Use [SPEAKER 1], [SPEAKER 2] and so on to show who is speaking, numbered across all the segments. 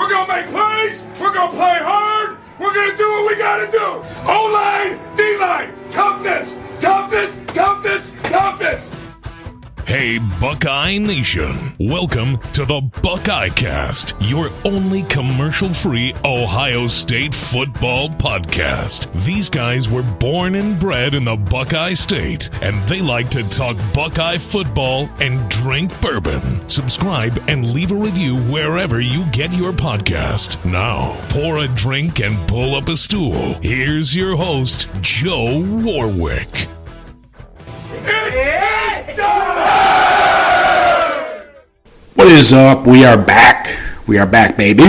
[SPEAKER 1] We're going to make plays. We're going to play hard. We're going to do what we got to do. O-line, D-line, toughness, toughness, toughness, toughness.
[SPEAKER 2] Hey, Buckeye Nation. Welcome to the Buckeye Cast, your only commercial-free Ohio State football podcast. These guys were born and bred in the Buckeye State, and they like to talk Buckeye football and drink bourbon. Subscribe and leave a review wherever you get your podcast. Now, pour a drink and pull up a stool. Here's your host, Joe Warwick.
[SPEAKER 3] What is up? We are back. We are back, baby.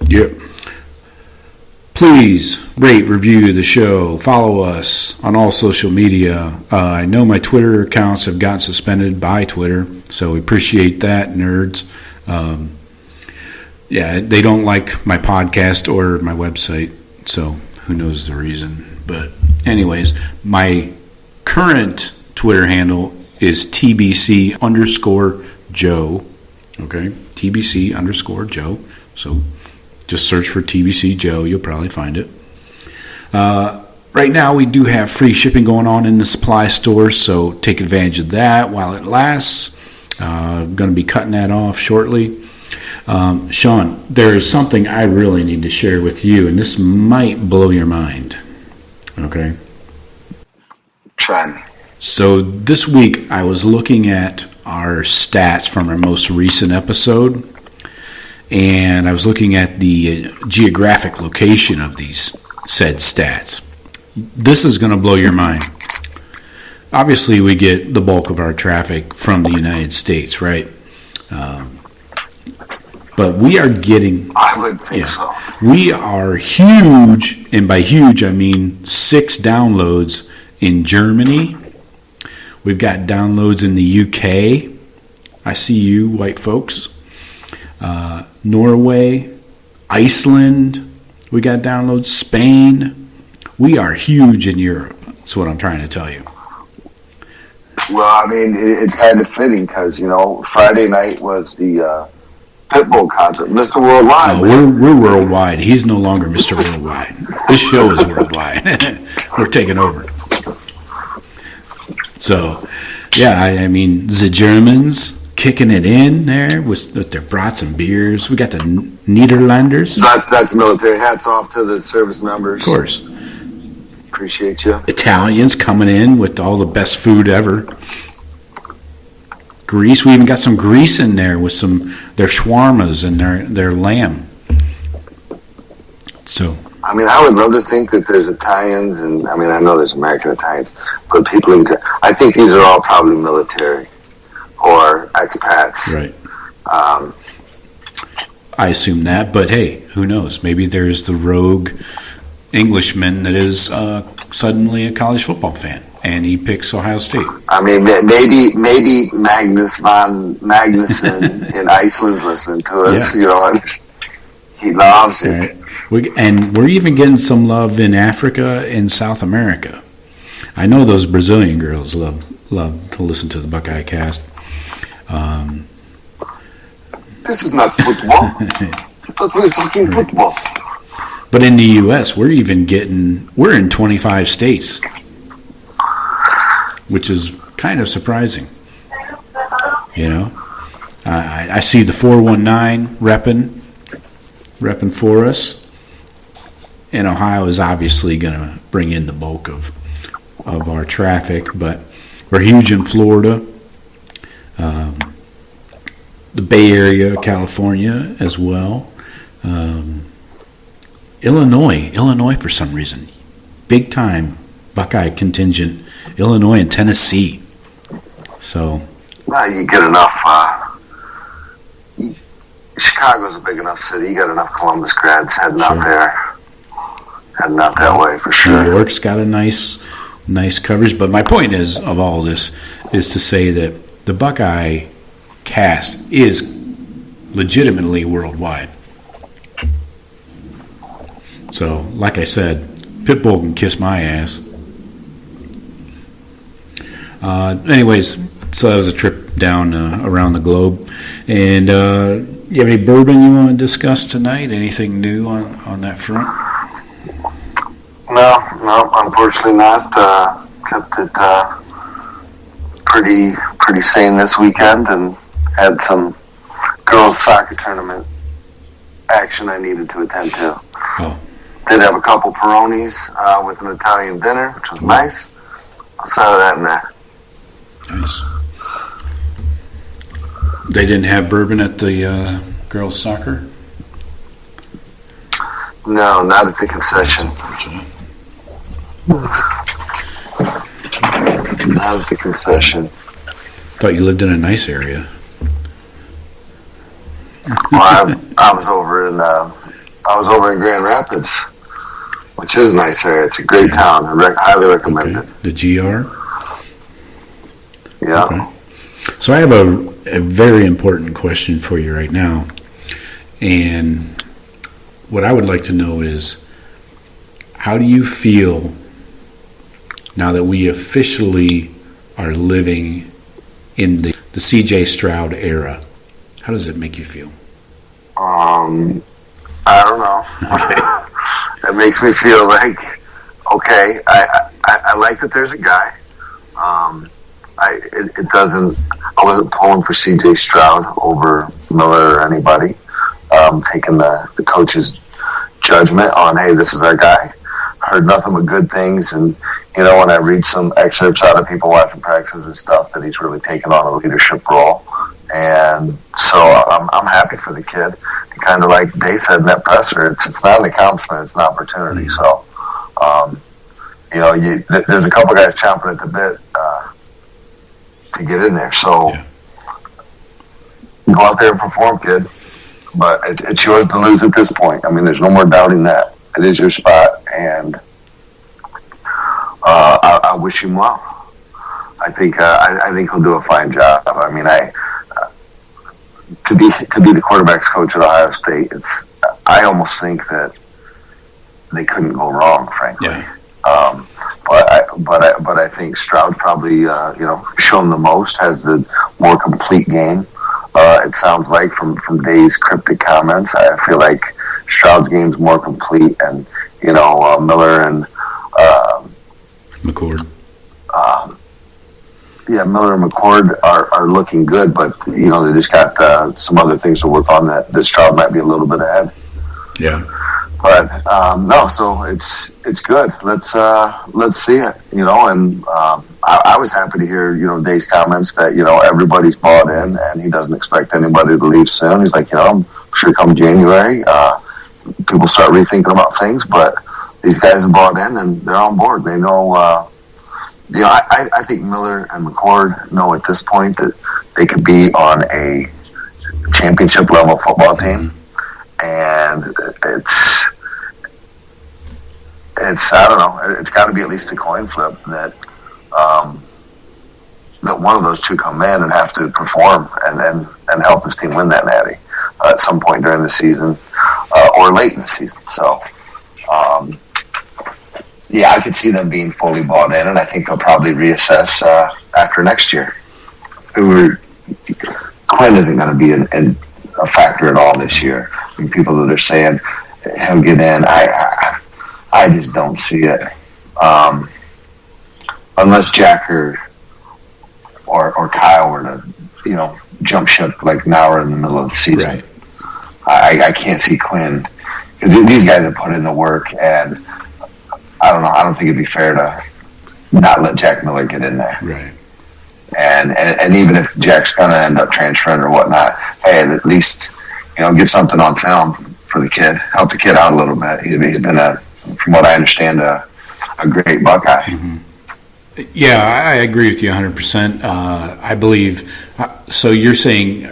[SPEAKER 3] Yep. Please rate, review the show. Follow us on all social media. I know my Twitter accounts have gotten suspended by Twitter, so we appreciate that, nerds. They don't like my podcast or my website, so who knows the reason. But anyways, my current Twitter handle is TBC_Joe. Okay, TBC_Joe. So just search for TBC Joe. You'll probably find it. Right now, we do have free shipping going on in the supply store, so take advantage of that while it lasts. I'm going to be cutting that off shortly. Shawn, there is something I really need to share with you, and this might blow your mind. Okay?
[SPEAKER 4] Try me.
[SPEAKER 3] So this week I was looking at our stats from our most recent episode, and I was looking at the geographic location of these said stats. This is going to blow your mind. Obviously, we get the bulk of our traffic from the United States, right? But we are getting...
[SPEAKER 4] I would think so.
[SPEAKER 3] We are huge, and by huge I mean 6 downloads in Germany. We've got downloads in the UK. I see you, white folks. Norway, Iceland. We got downloads. Spain. We are huge in Europe. That's what I'm trying to tell you.
[SPEAKER 4] Well, I mean, it's kind of fitting because, Friday night was the Pitbull concert. Mr. Worldwide.
[SPEAKER 3] Oh, we're worldwide. He's no longer Mr. Worldwide. This show is worldwide. We're taking over. So, yeah, I mean, the Germans kicking it in there with their brats and beers. We got the Nederlanders.
[SPEAKER 4] That's military. Hats off to the service members.
[SPEAKER 3] Of course.
[SPEAKER 4] Appreciate you.
[SPEAKER 3] Italians coming in with all the best food ever. Greece. We even got some Greece in there with their shawarmas and their lamb. So...
[SPEAKER 4] I mean, I would love to think that there's Italians, and I mean, I know there's American Italians, but I think these are all probably military or expats.
[SPEAKER 3] Right. I assume that, but hey, who knows? Maybe there's the rogue Englishman that is suddenly a college football fan, and he picks Ohio State. I
[SPEAKER 4] mean, maybe Magnus von Magnuson in Iceland's listening to us. Yeah. He loves it.
[SPEAKER 3] Right. We're even getting some love in Africa and South America. I know those Brazilian girls love to listen to the Buckeye Cast.
[SPEAKER 4] This is not football. I thought we were talking football.
[SPEAKER 3] But in the U.S., we're in 25 states, which is kind of surprising. I see the 419 repping for us. And Ohio is obviously going to bring in the bulk of our traffic, but we're huge in Florida, the Bay Area, California as well, Illinois for some reason, big time Buckeye contingent, Illinois and Tennessee. So,
[SPEAKER 4] well, you get enough. Chicago's a big enough city. You got enough Columbus grads heading out there. Heading out that way for sure.
[SPEAKER 3] New York's got a nice coverage, but my point of all this is to say that the Buckeye Cast is legitimately worldwide. So, like I said, Pitbull can kiss my ass. Anyways, so that was a trip down around the globe, and you have any bourbon you want to discuss tonight? Anything new on that front?
[SPEAKER 4] No, unfortunately not. Kept it pretty sane this weekend, and had some girls' soccer tournament action I needed to attend to.
[SPEAKER 3] Oh.
[SPEAKER 4] Did have a couple Peronis with an Italian dinner, which was nice. Outside of that, nah.
[SPEAKER 3] Nice. They didn't have bourbon at the girls' soccer?
[SPEAKER 4] No, not at the concession. Not at the concession.
[SPEAKER 3] Thought you lived in a nice area.
[SPEAKER 4] Well, I was over in Grand Rapids, which is a nice area. It's a great town. I highly recommend it.
[SPEAKER 3] The GR?
[SPEAKER 4] Yeah.
[SPEAKER 3] Okay. So I have a very important question for you right now. And what I would like to know is, how do you feel now that we officially are living in the CJ Stroud era? How does it make you feel?
[SPEAKER 4] I don't know. It makes me feel like, okay, I like that there's a guy. It doesn't. I wasn't pulling for CJ Stroud over Miller or anybody. Taking the coach's judgment on, hey, this is our guy. Heard nothing but good things, and when I read some excerpts out of people watching practices and stuff, that he's really taken on a leadership role, and so I'm happy for the kid. Kind of like they said in that presser, it's not an accomplishment, it's an opportunity. So, there's a couple guys chomping at the bit to get in there. So, go out there and perform, kid. But it's yours to lose at this point. I mean, there's no more doubting that. It is your spot, and I wish him well. I think he'll do a fine job. I mean, to be the quarterback's coach at Ohio State, I almost think that they couldn't go wrong, frankly.
[SPEAKER 3] Yeah.
[SPEAKER 4] But I think Stroud probably shown the most, has the more complete game. It sounds like from Day's cryptic comments, I feel like Stroud's game's more complete, and Miller and
[SPEAKER 3] McCord.
[SPEAKER 4] Miller and McCord are looking good, but they just got some other things to work on that Stroud might be a little bit ahead.
[SPEAKER 3] Yeah.
[SPEAKER 4] But no, so it's good. Let's see it. And I was happy to hear Dave's comments that everybody's bought in, and he doesn't expect anybody to leave soon. He's like, I'm sure come January, people start rethinking about things, but these guys have bought in and they're on board. They know. I think Miller and McCord know at this point that they could be on a championship level football team, and it's I don't know. It's got to be at least a coin flip that that one of those two come in and have to perform and help this team win that natty at some point during the season or late in the season. So. I could see them being fully bought in, and I think they'll probably reassess after next year. Quinn isn't going to be a factor at all this year. I mean, people that are saying he'll get in, I just don't see it. Unless Jack or Kyle were to, jump ship like now or in the middle of the season.
[SPEAKER 3] Right.
[SPEAKER 4] I can't see Quinn, because these guys have put in the work, and I don't know. I don't think it'd be fair to not let Jack Miller get in there.
[SPEAKER 3] Right.
[SPEAKER 4] And even if Jack's going to end up transferring or whatnot, hey, at least get something on film for the kid. Help the kid out a little bit. He's been from what I understand, a great Buckeye.
[SPEAKER 3] Mm-hmm. Yeah, I agree with you 100%. I believe. So you're saying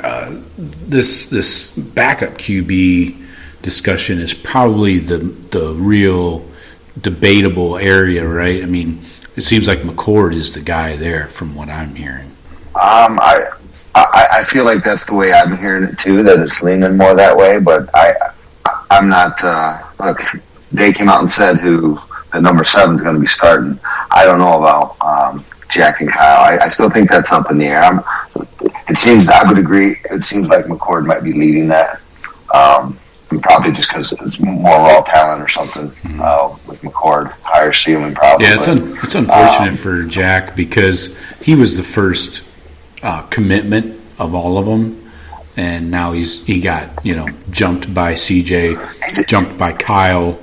[SPEAKER 3] this backup QB discussion is probably the real debatable area, right? I mean, it seems like McCord is the guy there, from what I'm hearing.
[SPEAKER 4] I feel like that's the way I've been hearing it too. That it's leaning more that way, but I'm not. Look, they came out and said who the number 7 is going to be starting. I don't know about Jack and Kyle. I still think that's up in the air. It I would agree. It seems like McCord might be leading that. Probably just because it's more raw talent or something with McCord, higher ceiling probably.
[SPEAKER 3] Yeah, it's unfortunate for Jack because he was the first commitment of all of them, and now he got jumped by CJ, jumped by Kyle,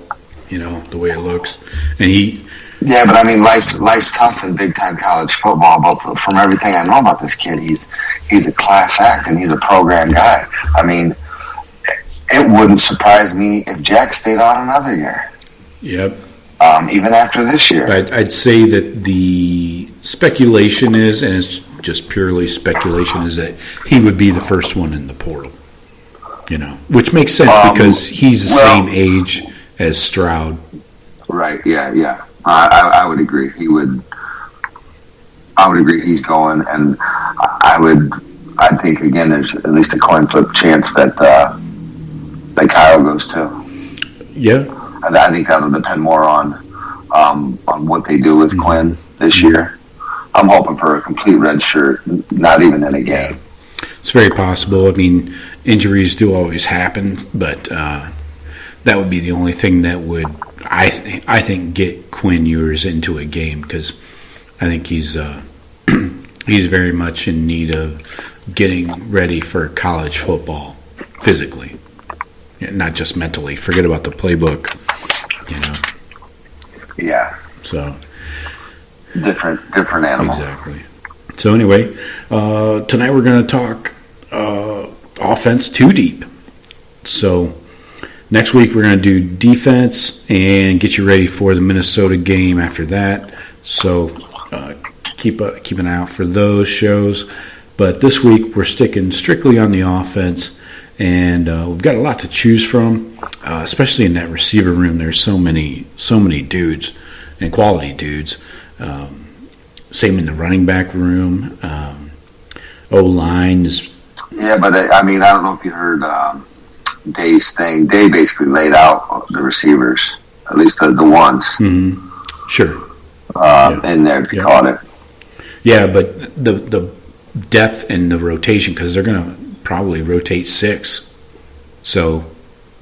[SPEAKER 3] the way it looks, and he.
[SPEAKER 4] Yeah, but I mean, life's tough in big time college football. But from everything I know about this kid, he's a class act and he's a program guy. I mean, it wouldn't surprise me if Jack stayed on another year.
[SPEAKER 3] Yep.
[SPEAKER 4] Even after this year.
[SPEAKER 3] I'd say that the speculation is, and it's just purely speculation, is that he would be the first one in the portal. Which makes sense because he's the same age as Stroud.
[SPEAKER 4] Right. Yeah. I would agree. I would agree he's going, and I think again there's at least a coin flip chance that Kyle goes too.
[SPEAKER 3] Yeah.
[SPEAKER 4] And I think that'll depend more on what they do with Quinn this year. I'm hoping for a complete red shirt, not even in a game.
[SPEAKER 3] It's very possible. I mean, injuries do always happen, but that would be the only thing that would, I think, get Quinn Ewers into a game because I think he's very much in need of getting ready for college football physically, not just mentally. Forget about the playbook,
[SPEAKER 4] Yeah.
[SPEAKER 3] So
[SPEAKER 4] different animal.
[SPEAKER 3] Exactly. So anyway, tonight we're going to talk offense too deep. So next week we're going to do defense and get you ready for the Minnesota game after that. So keep an eye out for those shows. But this week we're sticking strictly on the offense, and we've got a lot to choose from, especially in that receiver room. There's so many dudes and quality dudes. Same in the running back room. O-line is.
[SPEAKER 4] Yeah, but I mean, I don't know if you heard Day's thing. Day basically laid out the receivers, at least the ones.
[SPEAKER 3] Mm-hmm. Sure.
[SPEAKER 4] In there, if you caught it.
[SPEAKER 3] Yeah, but the depth and the rotation, because they're going to probably rotate 6. So,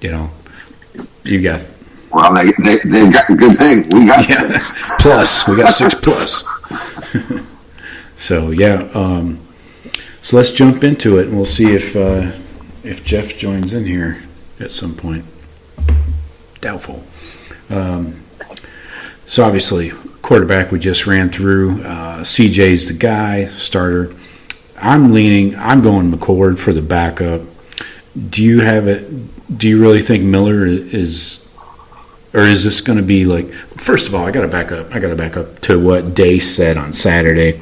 [SPEAKER 3] you got.
[SPEAKER 4] Well, they've got a good thing. We got 6.
[SPEAKER 3] Plus. We got 6 plus. So, yeah. So let's jump into it, and we'll see if Jeff joins in here at some point. Doubtful. So, obviously, quarterback we just ran through. CJ's the guy, starter. I'm going McCord for the backup. Do you have it? Do you really think Miller is, or is this going to be like? First of all, I got to back up to what Day said on Saturday.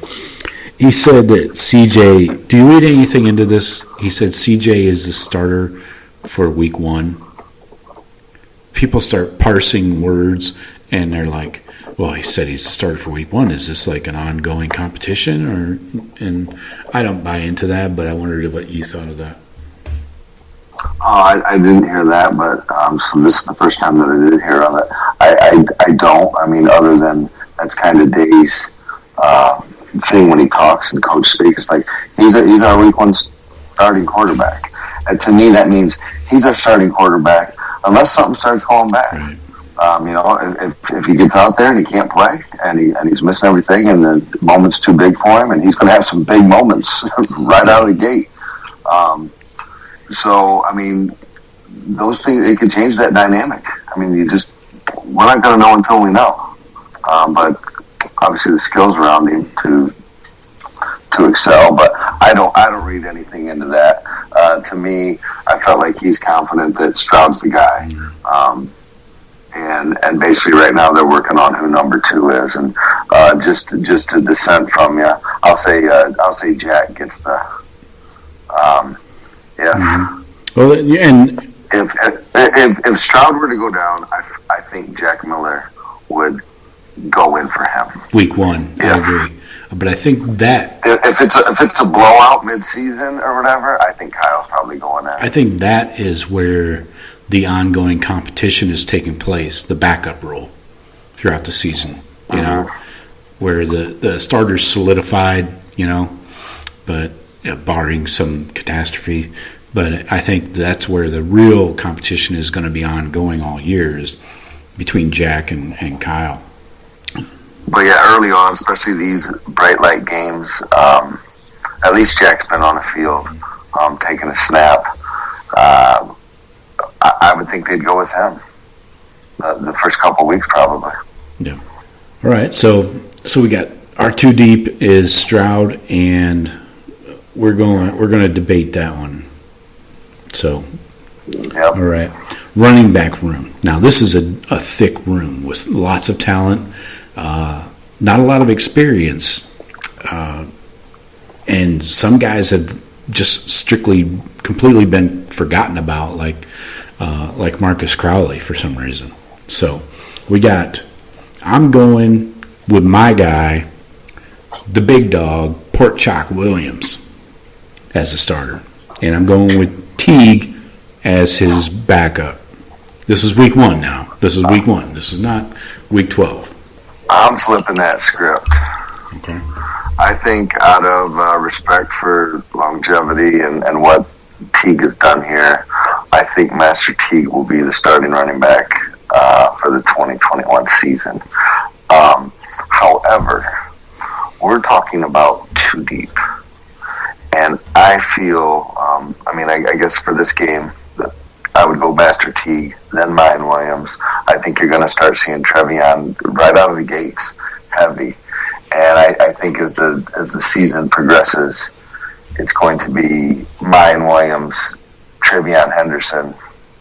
[SPEAKER 3] He said that CJ. Do you read anything into this? He said CJ is the starter for Week 1. People start parsing words, and they're like, well, he said he's the starter for Week 1. Is this like an ongoing competition? And I don't buy into that, but I wondered what you thought of that.
[SPEAKER 4] I didn't hear that, but so this is the first time that I did hear of it. I don't. I mean, other than that's kind of Day's thing when he talks and coach speaks. It's like he's our Week 1 starting quarterback, and to me that means he's our starting quarterback unless something starts going bad.
[SPEAKER 3] Right.
[SPEAKER 4] If he gets out there and he can't play and he's missing everything and the moment's too big for him and he's going to have some big moments right out of the gate. So, I mean, those things, it could change that dynamic. I mean, we're not going to know until we know. But obviously the skills around him to excel, but I don't read anything into that. To me, I felt like he's confident that Stroud's the guy. And basically right now they're working on who number 2 is, and just to dissent from you, I'll say Jack gets the
[SPEAKER 3] Well, and
[SPEAKER 4] if Stroud were to go down, I think Jack Miller would go in for him
[SPEAKER 3] Week 1, I agree. But I think that
[SPEAKER 4] if it's a blowout mid-season or whatever, I think Kyle's probably going in.
[SPEAKER 3] I think that is where the ongoing competition is taking place, the backup role throughout the season, where the starters solidified, but barring some catastrophe. But I think that's where the real competition is going to be ongoing all year, is between Jack and Kyle.
[SPEAKER 4] But yeah, early on, especially these bright light games, at least Jack's been on the field, taking a snap. I would think they'd go with him the first couple weeks, probably.
[SPEAKER 3] Yeah. All right. So we got our two deep is Stroud, and we're going to debate that one. So,
[SPEAKER 4] yep.
[SPEAKER 3] All right. Running back room. Now, this is a thick room with lots of talent, not a lot of experience, and some guys have just completely been forgotten about, like Marcus Crowley for some reason. So, I'm going with my guy, the big dog, Pork Chop Williams, as a starter. And I'm going with Teague as his backup. This is week 1 now. This is week 1. This is not week 12.
[SPEAKER 4] I'm flipping that script.
[SPEAKER 3] Okay.
[SPEAKER 4] I think out of respect for longevity and what Teague has done here, I think Master Teague will be the starting running back for the 2021 season. However, we're talking about two deep. And I feel, I guess for this game, I would go Master Teague, then Mayan Williams. I think you're going to start seeing Trevion right out of the gates heavy. And I think as the season progresses, it's going to be Mayan Williams, Trevion Henderson,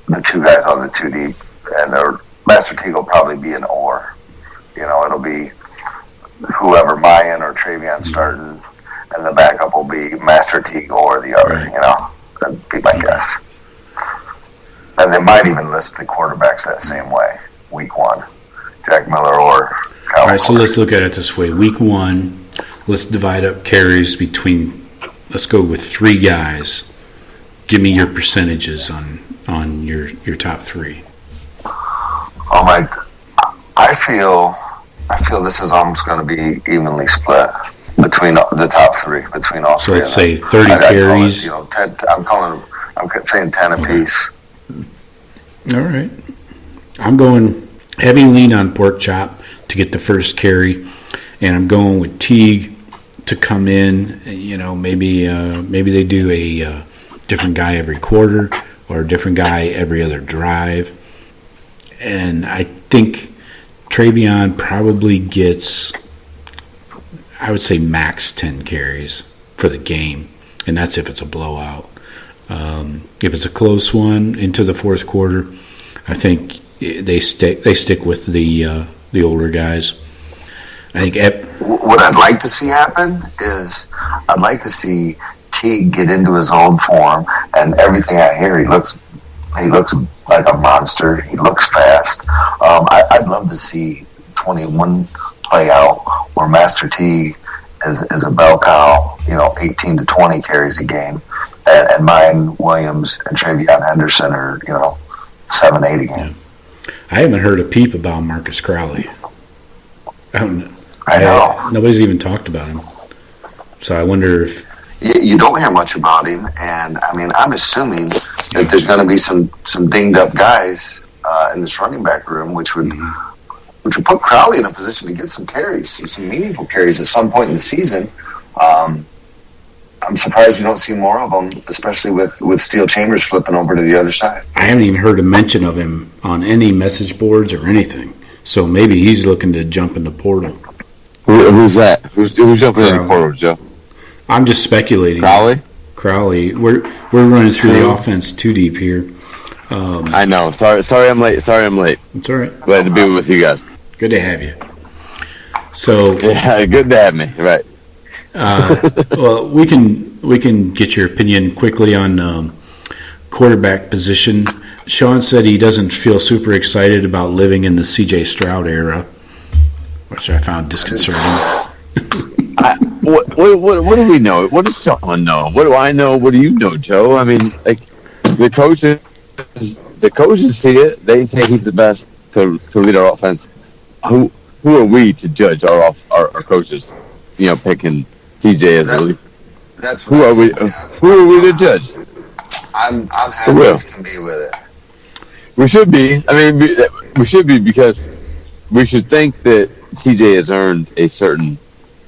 [SPEAKER 4] the two guys on the two deep. And Master Teague will probably be an or. It'll be whoever, Mayan or Trevion starting, and the backup will be Master Teague or the other,
[SPEAKER 3] right.
[SPEAKER 4] That'd be my guess. And they might even list the quarterbacks that same way, week 1. Jack Miller or Kyle.
[SPEAKER 3] All right, so let's look at it this way. Week 1, let's divide up carries let's go with 3 guys. Give me your percentages on your top 3.
[SPEAKER 4] Oh, my, I feel this is almost going to be evenly split between the top 3, between all 3.
[SPEAKER 3] So let's say 30 carries.
[SPEAKER 4] 10, I'm saying 10 apiece.
[SPEAKER 3] All right. I'm going heavy lean on Pork Chop to get the first carry, and I'm going with Teague to come in. Maybe they do a different guy every quarter or a different guy every other drive. And I think Trevion probably gets, I would say, max 10 carries for the game, and that's if it's a blowout. If it's a close one into the fourth quarter, I think they stick with the older guys. I think
[SPEAKER 4] what I'd like to see happen is I'd like to see Teague get into his old form, and everything I hear, he looks like a monster. He looks fast. I'd love to see 21 play out where Master Teague is a bell cow, 18 to 20 carries a game, and Mayan Williams and Trevion Henderson are 7, 8 a game.
[SPEAKER 3] Yeah. I haven't heard a peep about Marcus Crowley. I
[SPEAKER 4] know.
[SPEAKER 3] Nobody's even talked about him. So I wonder if...
[SPEAKER 4] You don't hear much about him, and I'm assuming that there's going to be some dinged up guys in this running back room, which would put Crowley in a position to get some carries, some meaningful carries at some point in the season. I'm surprised you don't see more of them, especially with Steel Chambers flipping over to the other side.
[SPEAKER 3] I haven't even heard a mention of him on any message boards or anything. So maybe he's looking to jump in the portal.
[SPEAKER 5] Who's that? Who's jumping in the portal, Joe?
[SPEAKER 3] I'm just speculating. Crowley. We're running through the offense too deep here.
[SPEAKER 5] I know. Sorry, I'm late. It's
[SPEAKER 3] all right.
[SPEAKER 5] Glad to be with you guys.
[SPEAKER 3] Good to have you. So
[SPEAKER 5] yeah, good to have me. Right.
[SPEAKER 3] Well, we can get your opinion quickly on quarterback position. Shawn said he doesn't feel super excited about living in the CJ Stroud era, which I found disconcerting.
[SPEAKER 5] What do we know? What does Shawn know? What do I know? What do you know, Joe? The coaches see it. They say he's the best to lead our offense. Who are we to judge our coaches? Picking TJ as the lead.
[SPEAKER 4] That's
[SPEAKER 5] Who are we? Who are we to judge?
[SPEAKER 4] I'm happy as can be with it.
[SPEAKER 5] We should be. I mean, we should be because we should think that CJ has earned a certain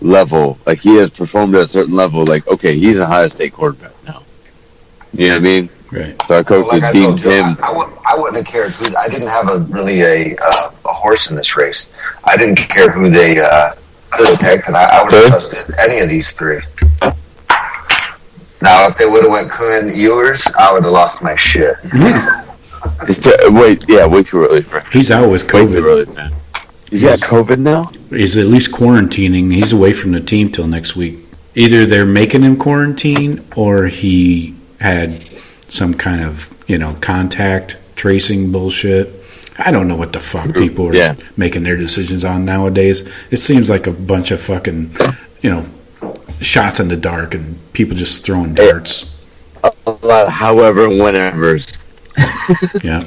[SPEAKER 5] level. Like he has performed at a certain level. Like okay, he's a Ohio State quarterback now. You know what I mean?
[SPEAKER 3] Right.
[SPEAKER 5] So our coach
[SPEAKER 4] Like I told
[SPEAKER 5] deemed
[SPEAKER 4] you,
[SPEAKER 5] him.
[SPEAKER 4] I wouldn't have cared who. I didn't have a horse in this race. I didn't care who they picked, and I would have trusted any of these three. Now, if they would have went Quinn Ewers, I would have lost my shit.
[SPEAKER 5] Way too early for him.
[SPEAKER 3] He's out with
[SPEAKER 5] Way too
[SPEAKER 3] COVID.
[SPEAKER 5] early, man. He's got COVID now?
[SPEAKER 3] He's at least quarantining. He's away from the team till next week. Either they're making him quarantine or he had some kind of, contact tracing bullshit. I don't know what the fuck people are making their decisions on nowadays. It seems like a bunch of fucking, shots in the dark and people just throwing darts.
[SPEAKER 5] A lot of however and whenevers.
[SPEAKER 3] Yeah,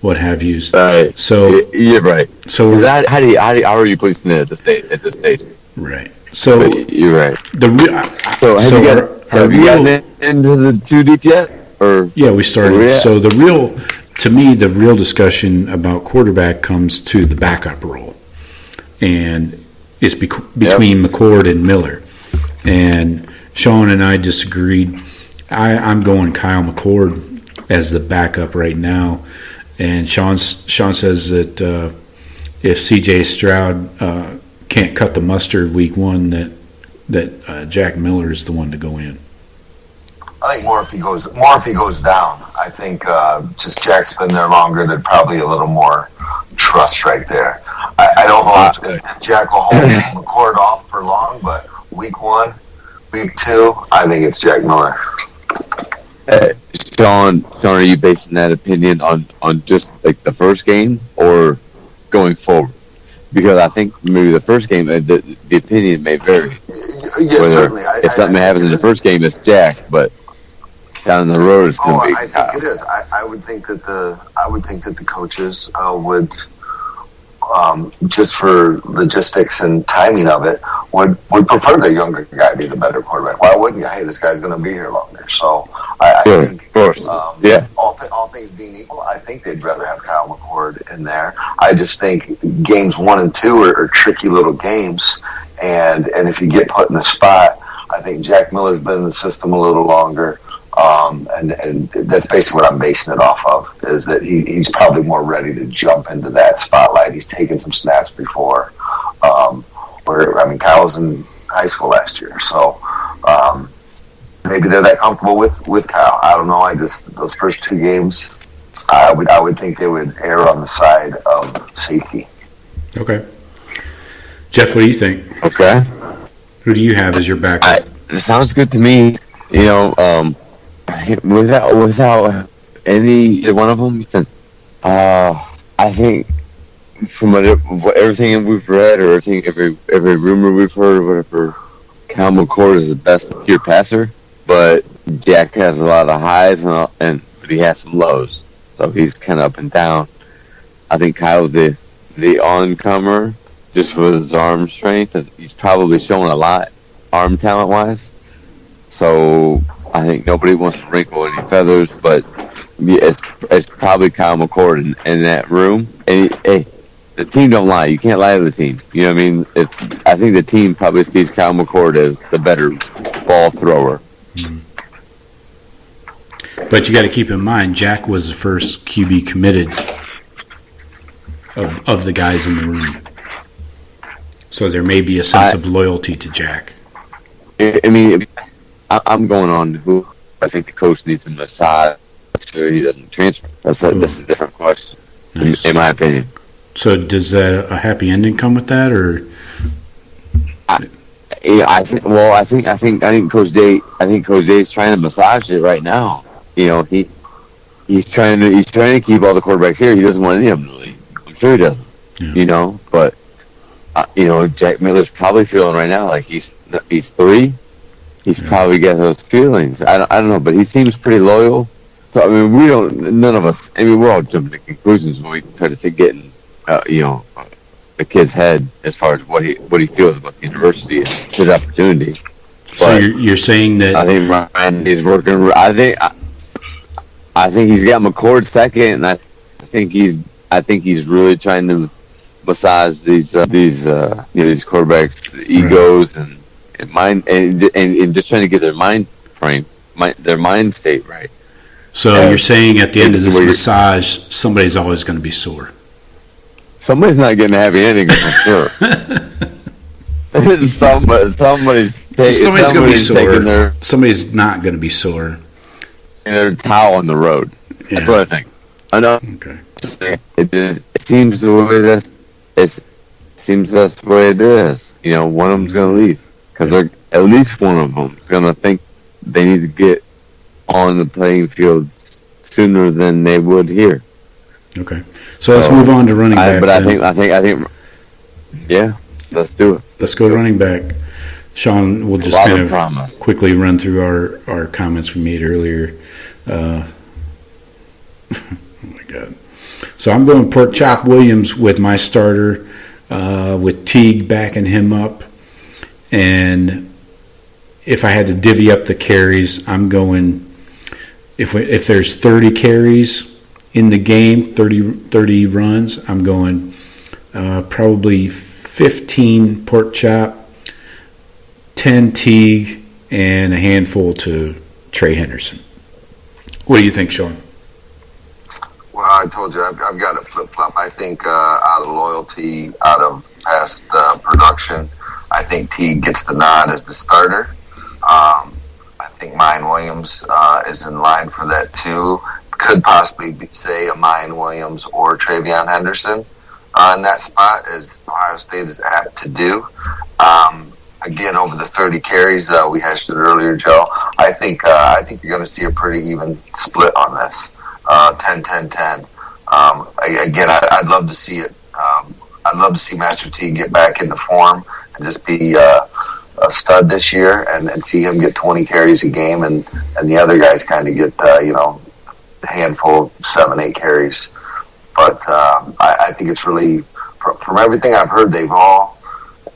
[SPEAKER 3] what have yous.
[SPEAKER 5] Right.
[SPEAKER 3] So
[SPEAKER 5] you're right.
[SPEAKER 3] So
[SPEAKER 5] how are you placing it at this stage?
[SPEAKER 3] Right. So
[SPEAKER 5] you're right.
[SPEAKER 3] Have you
[SPEAKER 5] gotten into the too deep yet? Or
[SPEAKER 3] yeah, we started. So the real discussion about quarterback comes to the backup role, and it's between McCord and Miller. And Shawn and I disagreed. I'm going Kyle McCord as the backup right now, and Shawn says that if CJ Stroud can't cut the mustard week one, that Jack Miller is the one to go in.
[SPEAKER 4] I think more if he goes down. I think just Jack's been there longer. There's probably a little more trust right there. I don't know if Jack will hold McCord off for long, but week one, week two, I think it's Jack Miller.
[SPEAKER 5] Shawn, are you basing that opinion on just like the first game or going forward? Because I think maybe the first game, the opinion may vary.
[SPEAKER 4] Yes, certainly.
[SPEAKER 5] If something happens in the first game, it's Jack, but down the road, it's going to be.
[SPEAKER 4] I think it is. I would think that the coaches would, just for logistics and timing of it, would prefer the younger guy be the better quarterback. Why wouldn't you? Hey, this guy's going to be here longer. So I think,
[SPEAKER 5] of course,
[SPEAKER 4] all things being equal, I think they'd rather have Kyle McCord in there. I just think games 1 and 2 are tricky little games, and if you get put in the spot, I think Jack Miller's been in the system a little longer. And that's basically what I'm basing it off of, is that he's probably more ready to jump into that spotlight. He's taken some snaps before. Kyle was in high school last year, so maybe they're that comfortable with Kyle. I don't know. Those first 2 games, I would think they would err on the side of safety. Okay.
[SPEAKER 3] Jeff, what do you think?
[SPEAKER 5] Okay.
[SPEAKER 3] Who do you have as your backup?
[SPEAKER 5] It sounds good to me. Without either one of them, since I think from everything we've read or every rumor we've heard or whatever, Kyle McCord is the best pure passer, but Jack has a lot of highs but he has some lows, so he's kind of up and down. I think Kyle's the on-comer just with his arm strength, and he's probably showing a lot arm talent wise. So I think nobody wants to wrinkle any feathers, but it's probably Kyle McCord in that room. And the team don't lie. You can't lie to the team. You know what I mean? I think the team probably sees Kyle McCord as the better ball thrower.
[SPEAKER 3] Mm-hmm. But you got to keep in mind, Jack was the first QB committed of the guys in the room. So there may be a sense of loyalty to Jack.
[SPEAKER 5] I'm going on who I think the coach needs to massage so he doesn't transfer. That's a different question, nice. in my opinion.
[SPEAKER 3] So does a happy ending come with that, or?
[SPEAKER 5] I think Coach Day. I think Coach Day's trying to massage it right now. He's trying to keep all the quarterbacks here. He doesn't want any of them to leave. I'm sure he doesn't. Yeah. But Jack Miller's probably feeling right now like he's 3. He's probably got those feelings. I don't know, but he seems pretty loyal. So none of us. We're all jumping to conclusions when we try to get in, a kid's head as far as what he feels about the university and his opportunity.
[SPEAKER 3] So you're saying that
[SPEAKER 5] I think Ryan is working. I think he's got McCord second, and I think he's really trying to massage these quarterbacks' egos and mind and just trying to get their mind frame, their mind state right.
[SPEAKER 3] So you're saying at the end of this massage, somebody's always going to be sore.
[SPEAKER 5] Somebody's not getting a happy ending for sure. somebody's
[SPEAKER 3] going to be sore. Somebody's not going to be sore.
[SPEAKER 5] And their towel on the road.
[SPEAKER 3] Yeah.
[SPEAKER 5] That's what I think. I know.
[SPEAKER 3] Okay.
[SPEAKER 5] It seems the way that's the way it is. You know, one of them's going to leave because at least one of them's going to think they need to get on the playing field sooner than they would here.
[SPEAKER 3] Okay. So let's move on to running back.
[SPEAKER 5] But I think, yeah, let's do it.
[SPEAKER 3] Let's go running back. Shawn, we'll just kind of quickly run through our comments we made earlier. Oh my God. So I'm going Pork Chop Williams with my starter, with Teague backing him up. And if I had to divvy up the carries, I'm going, if there's 30 carries in the game, 30 runs, I'm going probably 15 Pork Chop, 10 Teague, and a handful to Trey Henderson. What do you think, Shawn?
[SPEAKER 4] Well, I told you I've got a flip-flop. I think out of loyalty, out of past production, I think Teague gets the nod as the starter. I think Mayan Williams is in line for that too. Could possibly say a Mayan Williams or Travion Henderson in that spot, as Ohio State is apt to do. Again, over the 30 carries, we hashed it earlier, Joe. I think you're going to see a pretty even split on this, 10-10-10. Again, I'd love to see it. I'd love to see Master T get back into form and just be a stud this year, and see him get 20 carries a game, and the other guys kind of get a handful, 7-8 carries. But I think it's really, from everything I've heard,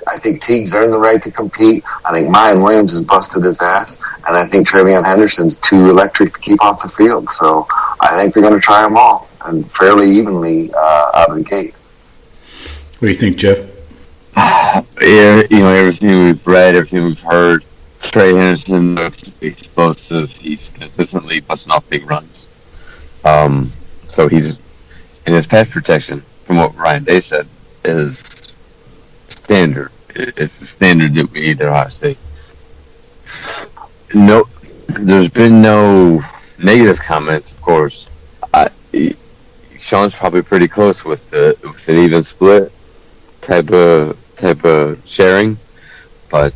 [SPEAKER 4] I think Teague's earned the right to compete. I think Mayan Williams has busted his ass, and I think Travion Henderson's too electric to keep off the field. So I think they're going to try them all, and fairly evenly out of the gate.
[SPEAKER 3] What do you think, Jeff?
[SPEAKER 5] Yeah, everything we've read, everything we've heard, Trey Henderson looks explosive. He's consistently busting off big runs. So he's in his pass protection, from what Ryan Day said, is standard. It's the standard that we need at Ohio State. No, there's been no negative comments, of course. Shawn's probably pretty close with an even split type of sharing, but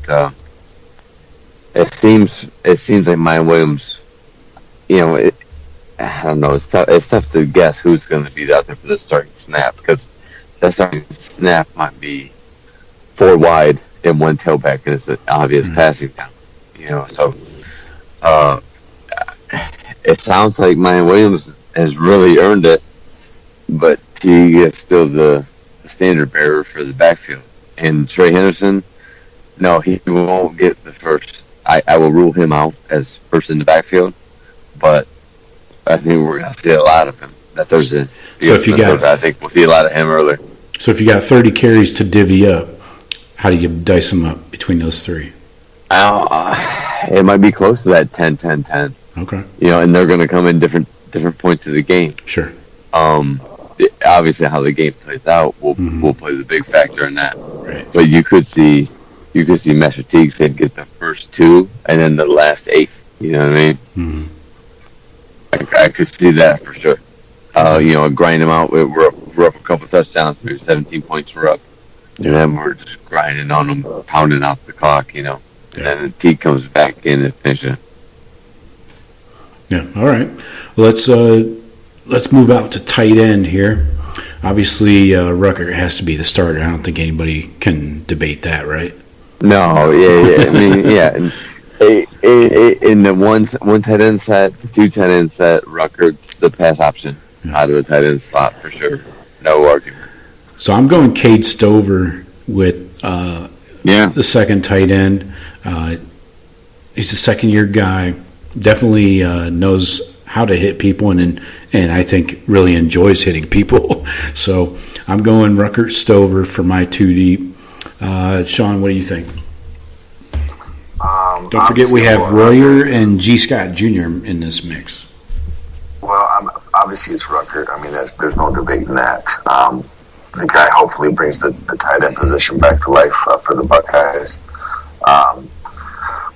[SPEAKER 5] it seems like Mayan Williams. I don't know. It's tough to guess who's going to be out there for the starting snap, because that starting snap might be 4 wide and 1 tailback, and it's an obvious passing down. So it sounds like Mayan Williams has really earned it, but he is still the standard bearer for the backfield. And Trey Henderson, no, he won't get the first. I will rule him out as first in the backfield, but I think we're going to see a lot of him that Thursday.
[SPEAKER 3] So
[SPEAKER 5] I think we'll see a lot of him early.
[SPEAKER 3] So if you got 30 carries to divvy up, how do you dice them up between those 3?
[SPEAKER 5] It might be close to that 10-10-10.
[SPEAKER 3] Okay.
[SPEAKER 5] And they're going to come in different points of the game.
[SPEAKER 3] Sure.
[SPEAKER 5] Obviously, how the game plays out will play the big factor in that.
[SPEAKER 3] Right.
[SPEAKER 5] But you could see Master Teague say get the first 2 and then the last 8. You know what I mean?
[SPEAKER 3] Mm-hmm.
[SPEAKER 5] I could see that for sure. Grind them out. We're up a couple touchdowns. Maybe 17 points we're up. And then we're just grinding on them, pounding out the clock, And then Teague comes back in and finishes.
[SPEAKER 3] Yeah. All right. Let's move out to tight end here. Obviously, Rucker has to be the starter. I don't think anybody can debate that, right?
[SPEAKER 5] No. Yeah. I mean, yeah. In the one tight end set, 2 tight end set, Rucker's the pass option out of the tight end slot for sure. No argument.
[SPEAKER 3] So I'm going Cade Stover with the second tight end. He's a second-year guy. Definitely knows how to hit people, and I think really enjoys hitting people. So I'm going Ruckert Stover for my 2 deep. Shawn, what do you think? Don't forget we have Royer and G. Scott Jr. in this mix.
[SPEAKER 4] Well, obviously it's Ruckert. I mean, there's no debating that. The guy hopefully brings the tight end position back to life for the Buckeyes.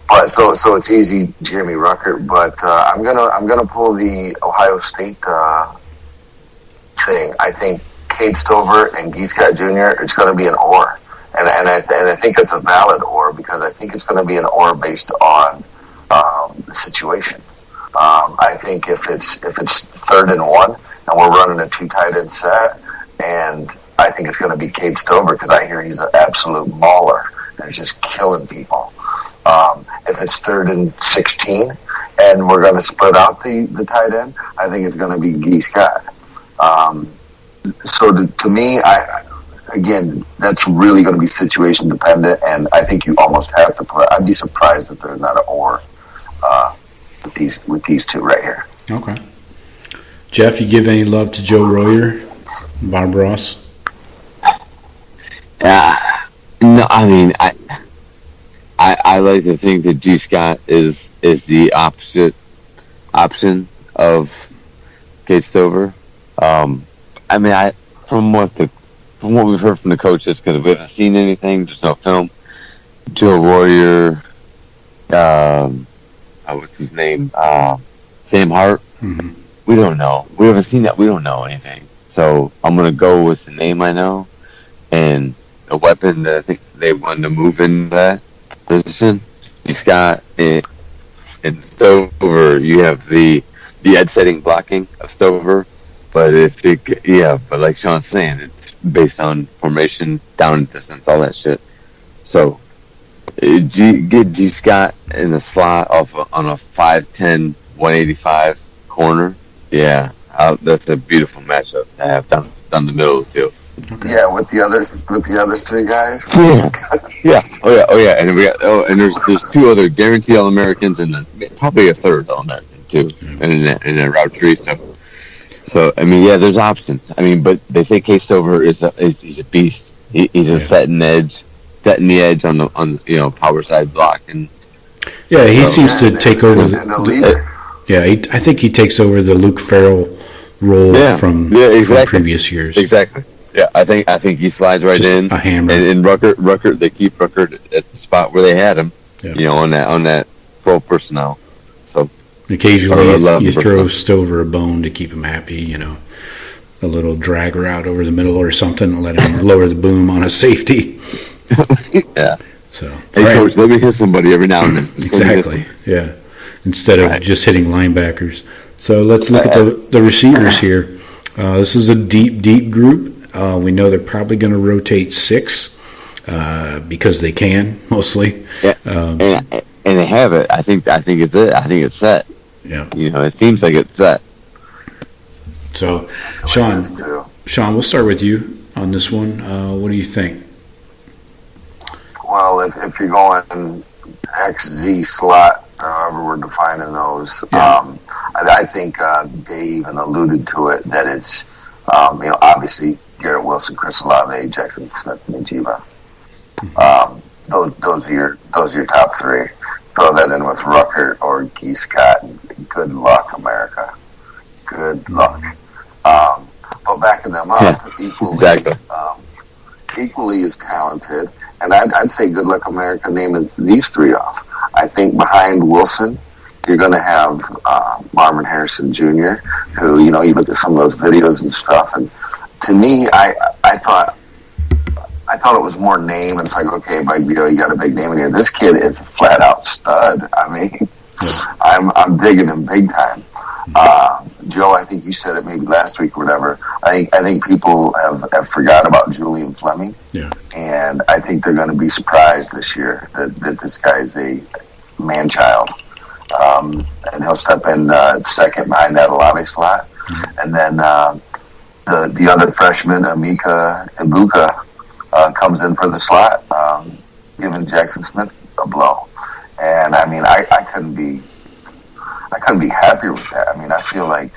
[SPEAKER 4] But so it's easy, Jimmy Ruckert. But I'm gonna pull the Ohio State thing. I think Cade Stover and G. Scott Jr. It's going to be an or, and I think it's a valid or, because I think it's going to be an or based on the situation. I think if it's 3rd and 1 and we're running a 2 tight end set, and I think it's going to be Cade Stover, because I hear he's an absolute mauler and he's just killing people. If it's 3rd and 16 and we're going to split out the tight end, I think it's going to be G. Scott. So to me, again, that's really going to be situation dependent, and I think you almost have to put. I'd be surprised if there's not an or with these 2 right here.
[SPEAKER 3] Okay. Jeff, you give any love to Joe Royer, Bob Ross?
[SPEAKER 5] No, I mean, I like to think that G. Scott is the opposite option of Cade Stover. I mean, from what we've heard from the coaches, because we haven't seen anything, there's no film. Joe Royer, what's his name? Sam Hart.
[SPEAKER 3] Mm-hmm.
[SPEAKER 5] We don't know. We haven't seen that. We don't know anything. So I'm gonna go with the name I know and a weapon that I think they wanted to move in that position. He's got it. And Stover, you have the edge setting blocking of Stover, but but like Shawn's saying, it's based on formation, down distance, all that shit. So get G. Scott in the slot on a 5'10", 185 corner. Yeah, that's a beautiful matchup to have down the middle of the field.
[SPEAKER 3] Okay.
[SPEAKER 4] Yeah, with the other 3 guys.
[SPEAKER 5] Yeah. Oh yeah. And there's 2 other guaranteed All-Americans, and then probably a 3rd All-American too, in a route tree. So I mean, yeah, there's options. I mean, but they say Cade Stover he's a beast. He's a setting the edge on the power side block, and
[SPEAKER 3] he seems to take over
[SPEAKER 4] the leader.
[SPEAKER 3] I think he takes over the Luke Farrell role from previous years.
[SPEAKER 5] Exactly. Yeah, I think he slides right
[SPEAKER 3] just
[SPEAKER 5] in.
[SPEAKER 3] A hammer.
[SPEAKER 5] And Ruckert, they keep Ruckert at the spot where they had him. Yeah. On that 12 personnel. So
[SPEAKER 3] occasionally you throw Stover a bone to keep him happy. A little drag route over the middle or something, and let him lower the boom on a safety.
[SPEAKER 5] Yeah.
[SPEAKER 3] So
[SPEAKER 5] hey, coach, let me hit somebody every now and then.
[SPEAKER 3] Exactly. Yeah. Instead of just hitting linebackers. So let's look at the receivers here. This is a deep group. We know they're probably going to rotate 6 because they can mostly.
[SPEAKER 5] Yeah, and they have it. I think it's it. I think it's set.
[SPEAKER 3] Yeah.
[SPEAKER 5] It seems like it's set.
[SPEAKER 3] So, Shawn, we'll start with you on this one. What do you think?
[SPEAKER 4] Well, if you're going XZ slot, however we're defining those, I think Dave even alluded to it, that it's obviously Garrett Wilson, Chris Olave, Jackson Smith, and Najiba. Those are your top 3. Throw that in with Ruckert or G. Scott. Good luck, America. Good luck. But backing them up equally as talented, and I'd say good luck, America, naming these 3 off. I think behind Wilson, you're going to have Marvin Harrison Jr., who, you look at some of those videos and stuff, and to me, I thought it was more name, and it's like, okay, Mike Vito, you got a big name in here. This kid is a flat out stud. I mean, I'm digging him big time. Joe, I think you said it maybe last week or whatever. I think people have forgot about Julian Fleming.
[SPEAKER 3] Yeah.
[SPEAKER 4] And I think they're going to be surprised this year that this guy's a man-child. And he'll step in second behind that Olave slot. Mm-hmm. And then the other freshman, Emeka Egbuka, comes in for the slot, giving Jackson Smith a blow. And I mean, I couldn't be happier with that. I mean, I feel like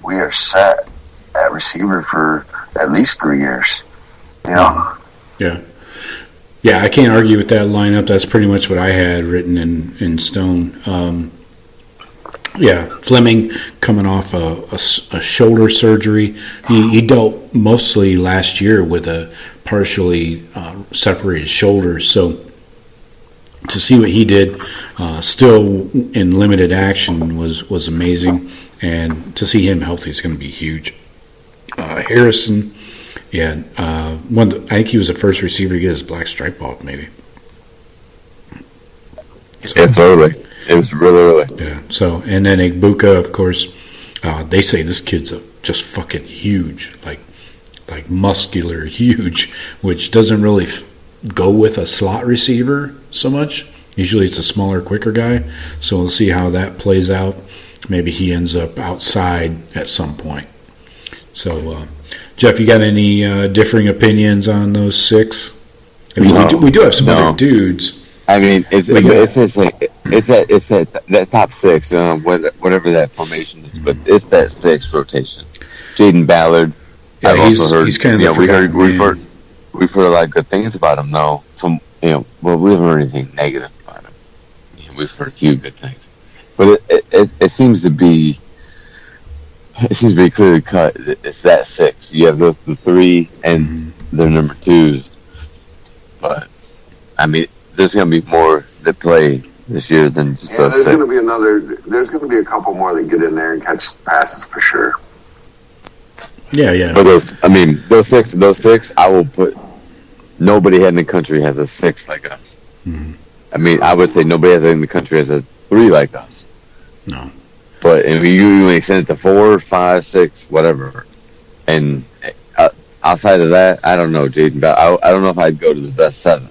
[SPEAKER 4] we are set at receiver for at least 3 years. You know?
[SPEAKER 3] Yeah. Yeah, I can't argue with that lineup. That's pretty much what I had written in stone. Yeah, Fleming coming off a shoulder surgery. He dealt mostly last year with a partially separated shoulder. So to see what he did still in limited action was amazing. And to see him healthy is going to be huge. Harrison, yeah, I think he was the first receiver to get his black stripe off, maybe.
[SPEAKER 5] It's early. It was really early.
[SPEAKER 3] Yeah. So, and then Igbuka, of course, they say this kid's just fucking huge, like muscular, huge, which doesn't really go with a slot receiver so much. Usually it's a smaller, quicker guy. So we'll see how that plays out. Maybe he ends up outside at some point. So, Jeff, you got any differing opinions on those 6? I mean, we do have some other dudes.
[SPEAKER 5] I mean, it's that top 6, whatever that formation is, but it's that 6 rotation. Jaden Ballard.
[SPEAKER 3] Yeah,
[SPEAKER 5] I've also heard,
[SPEAKER 3] he's kind of
[SPEAKER 5] we've heard a lot of good things about him, though. From we haven't heard anything negative about him. We've heard a few good things, but it seems to be clearly cut. It's that 6. You have the 3 and the number 2s, but I mean, there's going to be more that play this year than just
[SPEAKER 4] there's going to be there's going to be a couple more that get in there and catch passes for sure.
[SPEAKER 3] Yeah.
[SPEAKER 5] But those six, I will put. Nobody in the country has a 6 like us. Mm-hmm. I mean, I would say nobody in the country has a 3 like us.
[SPEAKER 3] No.
[SPEAKER 5] But if you extend it to 4, 5, 6, whatever, and outside of that, I don't know, Jaden. I don't know if I'd go to the best 7.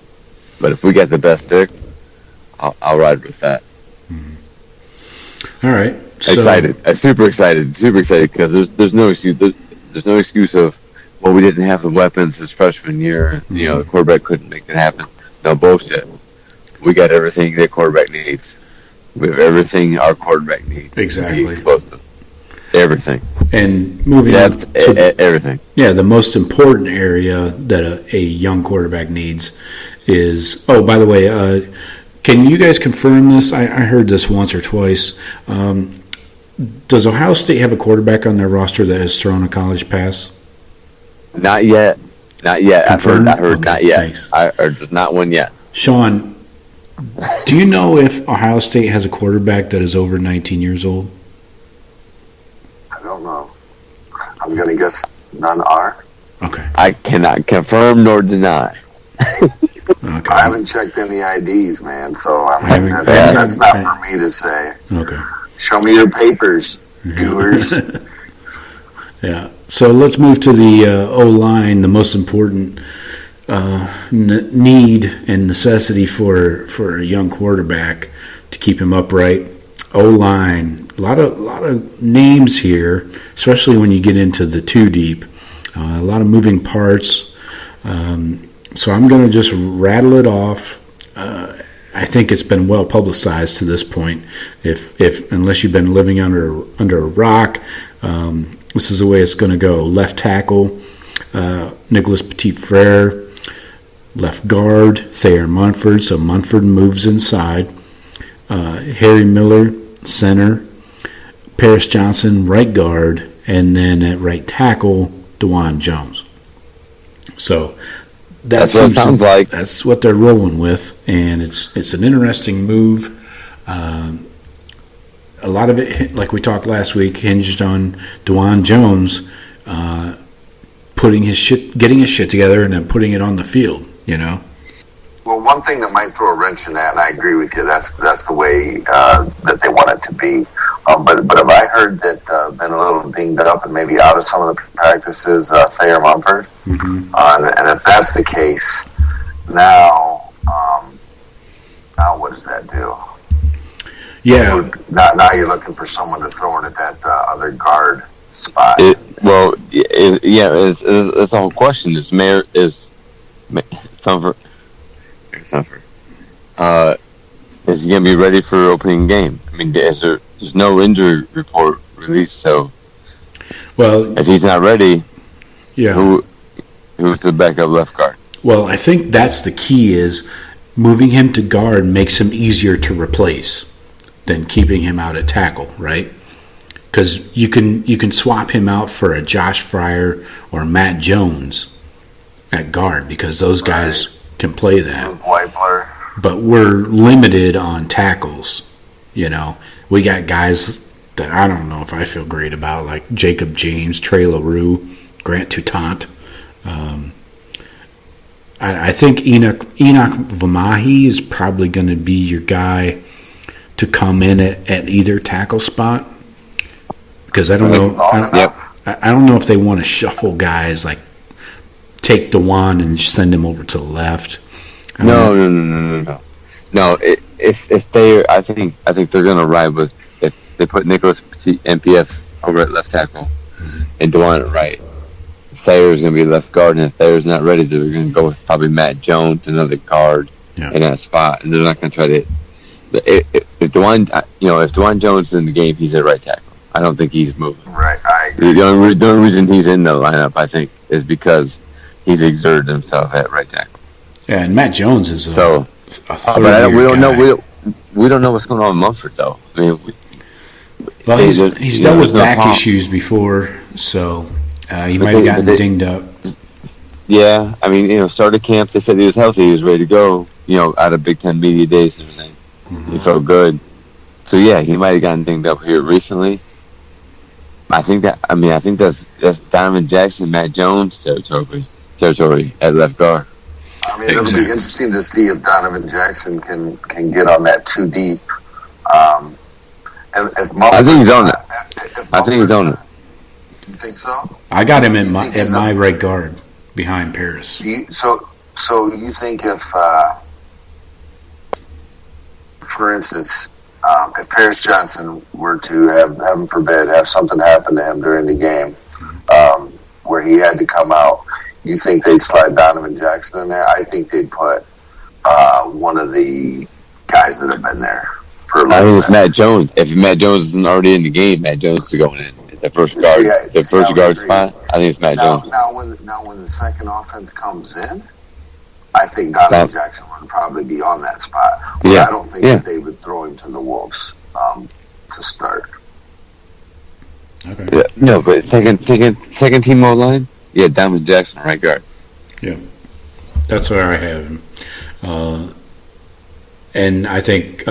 [SPEAKER 5] But if we get the best 6, I'll ride with that.
[SPEAKER 3] Mm-hmm. All right.
[SPEAKER 5] Excited. I'm super excited because there's no excuse. There's no excuse of, well, we didn't have the weapons his freshman year. The quarterback couldn't make it happen. No bullshit. We got everything that quarterback needs. We have everything our quarterback needs.
[SPEAKER 3] Exactly.
[SPEAKER 5] Everything.
[SPEAKER 3] And moving on to
[SPEAKER 5] everything.
[SPEAKER 3] Yeah, the most important area that a young quarterback needs is. Oh, by the way, can you guys confirm this? I heard this once or twice. Does Ohio State have a quarterback on their roster that has thrown a college pass?
[SPEAKER 5] Not yet.
[SPEAKER 3] Confirmed?
[SPEAKER 5] I heard
[SPEAKER 3] okay,
[SPEAKER 5] not yet.
[SPEAKER 3] Thanks.
[SPEAKER 5] I heard not one yet.
[SPEAKER 3] Shawn, do you know if Ohio State has a quarterback that is over 19 years old?
[SPEAKER 4] I don't know. I'm going to guess none are.
[SPEAKER 3] Okay.
[SPEAKER 5] I cannot confirm nor deny.
[SPEAKER 3] Okay.
[SPEAKER 4] I haven't checked any IDs, man, so I mean, that's not for me to say.
[SPEAKER 3] Okay.
[SPEAKER 4] Show me your papers, viewers.
[SPEAKER 3] Yeah. So let's move to the O-line, the most important need and necessity for a young quarterback to keep him upright. O-line, a lot of names here, especially when you get into the 2 deep. A lot of moving parts. So I'm going to just rattle it off. I think it's been well publicized to this point. If unless you've been living under a rock, this is the way it's going to go. Left tackle, Nicholas Petit-Frere. Left guard, Thayer Munford. So Munford moves inside. Harry Miller, center. Paris Johnson, right guard. And then at right tackle, DeJuan Jones. So
[SPEAKER 5] that's what it sounds like.
[SPEAKER 3] That's what they're rolling with, and it's an interesting move. A lot of it, like we talked last week, hinged on DeJuan Jones getting his shit together and then putting it on the field.
[SPEAKER 4] Well, one thing that might throw a wrench in that, and I agree with you, that's the way that they want it to be. But have I heard that been a little dinged up and maybe out of some of the practices, Thayer Munford? Mm-hmm. And if that's the case, now what does that do?
[SPEAKER 3] Yeah.
[SPEAKER 5] Now
[SPEAKER 4] you're looking for someone to throw in at that other guard spot.
[SPEAKER 5] It's a whole question. is he going to be ready for opening game? I mean, there's no injury report released, so
[SPEAKER 3] well,
[SPEAKER 5] if he's not ready,
[SPEAKER 3] yeah.
[SPEAKER 5] Who's the backup left guard?
[SPEAKER 3] Well, I think that's the key is moving him to guard makes him easier to replace than keeping him out at tackle, right? Because you can swap him out for a Josh Fryer or Matt Jones at guard because those guys can play that.
[SPEAKER 4] Weipler.
[SPEAKER 3] But we're limited on tackles. You know, we got guys that I don't know if I feel great about, like Jacob James, Trey LaRue, Grant Toutant. I think Enoch Vamahi is probably going to be your guy to come in at either tackle spot because I don't know. I don't know if they want to shuffle guys like take DeJuan and send him over to the left.
[SPEAKER 5] No. If they, I think they're going to ride with if they put Nicholas MPF over at left tackle and DeJuan at right. Thayer's going to be left guard, and if Thayer's not ready, they're going to go with probably Matt Jones, another guard in that spot, and they're not going to try to. If DeJuan Jones is in the game, he's at right tackle. I don't think he's moving.
[SPEAKER 4] Right, I agree.
[SPEAKER 5] The only reason he's in the lineup, I think, is because he's exerted himself at right tackle.
[SPEAKER 3] Yeah, and Matt Jones is a
[SPEAKER 5] we don't know. We don't know what's going on with Mumford, though. I mean,
[SPEAKER 3] he's dealt with back issues before, so. He might have gotten dinged up.
[SPEAKER 5] Yeah, I mean, started camp. They said he was healthy. He was ready to go. Out of Big Ten media days and everything. Mm-hmm. He felt good. So yeah, he might have gotten dinged up here recently. I think that's Donovan Jackson, Matt Jones territory at left guard.
[SPEAKER 4] I mean, it'll be interesting to see if Donovan Jackson can get on that too deep.
[SPEAKER 5] I think he's on it. I think he's on it.
[SPEAKER 4] You think so?
[SPEAKER 3] I got him at my right guard behind Paris.
[SPEAKER 4] So you think if, for instance, if Paris Johnson were to heaven forbid, have something happen to him during the game, where he had to come out, you think they'd slide Donovan Jackson in there? I think they'd put one of the guys that have been there for a little bit.
[SPEAKER 5] I think it's Matt Jones. If Matt Jones isn't already in the game, Matt Jones is going in. The first guard spot, I think it's Matt Jones.
[SPEAKER 4] Now, when the second offense comes in, I think Donovan Jackson would probably be on that spot. But I don't think that they would throw him to the Wolves to start.
[SPEAKER 3] Okay.
[SPEAKER 5] Yeah, no, but second team O-line, Donovan Jackson, right guard.
[SPEAKER 3] Yeah, that's where I have him. And I think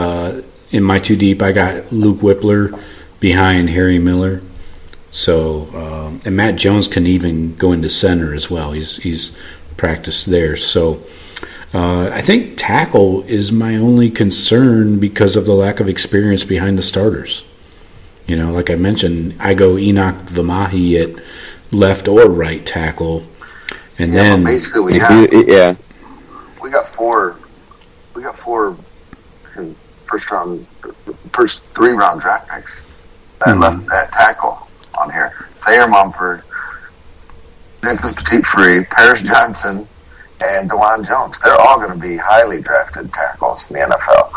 [SPEAKER 3] in my two deep, I got Luke Whippler behind Harry Miller. So, and Matt Jones can even go into center as well. He's practiced there. So, I think tackle is my only concern because of the lack of experience behind the starters. Like I mentioned, I go Enoch Vamahi at left or right tackle, and then
[SPEAKER 4] basically we got four first 3 round draft picks that left at tackle on here. Thayer Mumford, Nicholas Petit-Free, Paris Johnson, and DeJuan Jones. They're all going to be highly drafted tackles in the NFL.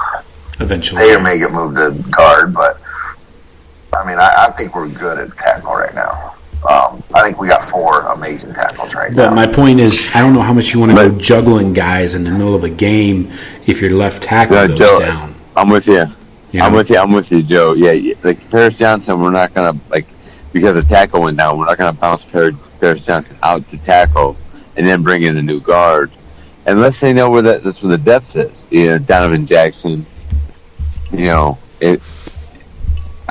[SPEAKER 3] Eventually.
[SPEAKER 4] Thayer may get moved to guard, but I mean, I think we're good at tackle right now. I think we got 4 amazing tackles right now.
[SPEAKER 3] But my point is, I don't know how much you want to go juggling guys in the middle of a game if your left tackle goes down.
[SPEAKER 5] I'm with you. I'm with you, Joe. Yeah, like Paris Johnson, we're not going to, because the tackle went down, we're not going to bounce Paris Johnson out to tackle and then bring in a new guard. Unless they know that's where the depth is. Donovan Jackson, I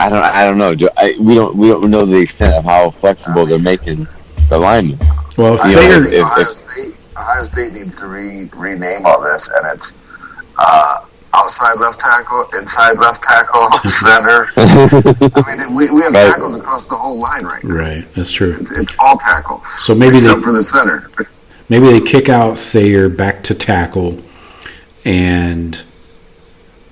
[SPEAKER 5] don't know. We don't know the extent of how flexible they're making the linemen.
[SPEAKER 3] Well,
[SPEAKER 4] Ohio State needs to rename all this, and it's outside left tackle, inside left tackle, center. I mean, we have tackles across the whole line right now.
[SPEAKER 3] Right, that's true.
[SPEAKER 4] It's all tackle.
[SPEAKER 3] So maybe
[SPEAKER 4] except for the center.
[SPEAKER 3] Maybe they kick out Thayer back to tackle and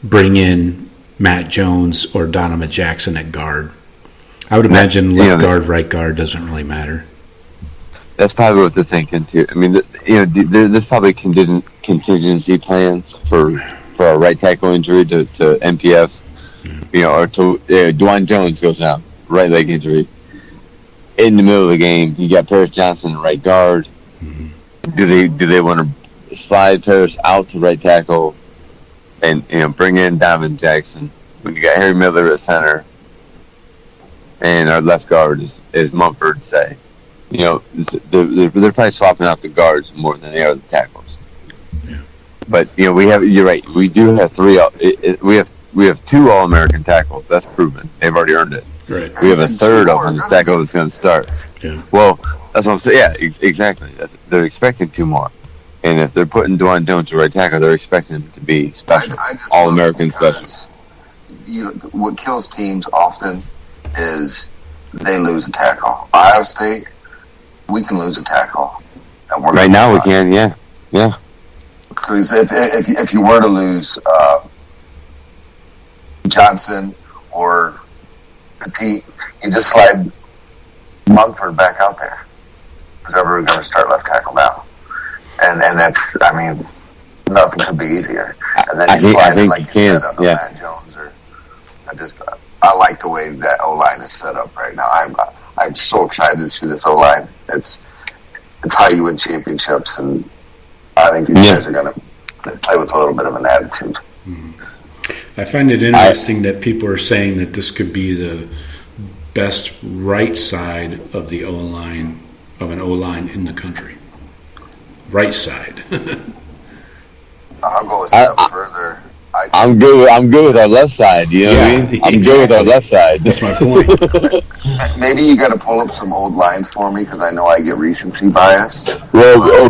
[SPEAKER 3] bring in Matt Jones or Donovan Jackson at guard. I would imagine left guard, right guard doesn't really matter.
[SPEAKER 5] That's probably what they're thinking too. I mean, there's probably contingency plans for for a right tackle injury to MPF, or to Dwan Jones goes down, right leg injury. In the middle of the game, you got Paris Johnson, right guard. Do they want to slide Paris out to right tackle and bring in Donovan Jackson when you got Harry Miller at center and our left guard is Mumford? Say, they're probably swapping out the guards more than they are the tackles.
[SPEAKER 3] Yeah.
[SPEAKER 5] But you're right. We do have three. We have 2 All-American tackles. That's proven. They've already earned it.
[SPEAKER 3] Right.
[SPEAKER 5] We have a third offensive tackle that's going to start.
[SPEAKER 3] Yeah.
[SPEAKER 5] Well, that's what I'm saying. Yeah, exactly. They're expecting 2 more. And if they're putting Dwan Jones to right tackle, they're expecting him to be special.
[SPEAKER 4] I just
[SPEAKER 5] All-American
[SPEAKER 4] love it
[SPEAKER 5] special.
[SPEAKER 4] because, what kills teams often is they lose a tackle. Ohio State, we can lose a tackle. And we're
[SPEAKER 5] Right now we can, yeah.
[SPEAKER 4] Because if you were to lose Johnson or Petit, you just slide Mumford back out there. Because everyone's going to start left tackle now. And that's, nothing could be easier. And then you slide in, like you said, Matt Jones. I like the way that O-line is set up right now. I'm so excited to see this O-line. It's how you win championships, and I think these guys are going to play with a little bit of an attitude.
[SPEAKER 3] I find it interesting that people are saying that this could be the best right side of the O-line, of an O-line in the country. Right side.
[SPEAKER 4] I'll go a step further.
[SPEAKER 5] I'm good with our left side. You know what I mean? I'm good with our left side.
[SPEAKER 3] That's my point.
[SPEAKER 4] Maybe you got to pull up some old lines for me because I know I get recency bias.
[SPEAKER 5] Well,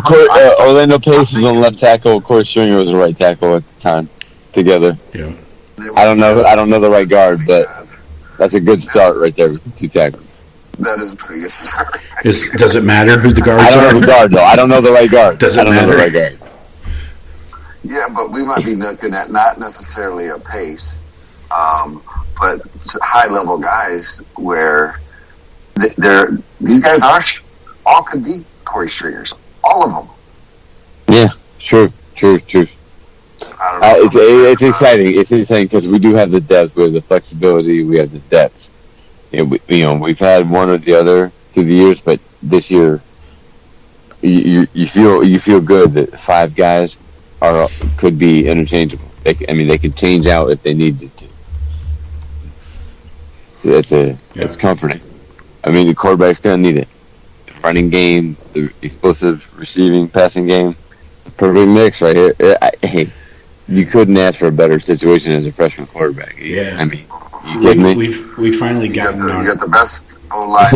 [SPEAKER 5] Orlando Pace was on left tackle. Corey Stringer was a right tackle at the time. Together.
[SPEAKER 3] Yeah.
[SPEAKER 5] I don't know the right guard, but that's a good start right there with the 2 tackles.
[SPEAKER 4] That is a pretty good start.
[SPEAKER 3] Does it matter who the guards are?
[SPEAKER 5] I don't know the guard though. I don't know the right guard.
[SPEAKER 3] Does it matter?
[SPEAKER 5] Know the right guard.
[SPEAKER 4] Yeah, but we might be looking at not necessarily a Pace, but high-level guys where these guys all could be Corey Stringers, all of them.
[SPEAKER 5] Yeah, true. It's exciting. It's exciting because we do have the depth, we have the flexibility, we have the depth. We've had one or the other through the years, but this year, you feel good that 5 guys could be interchangeable. They could change out if they needed to. It's comforting. The quarterback's gonna need it. The running game, the explosive receiving, passing game, perfect mix right here. Hey, you couldn't ask for a better situation as a freshman quarterback.
[SPEAKER 3] Yeah.
[SPEAKER 5] You kidding me?
[SPEAKER 3] We finally gotten
[SPEAKER 4] you got the best O-line.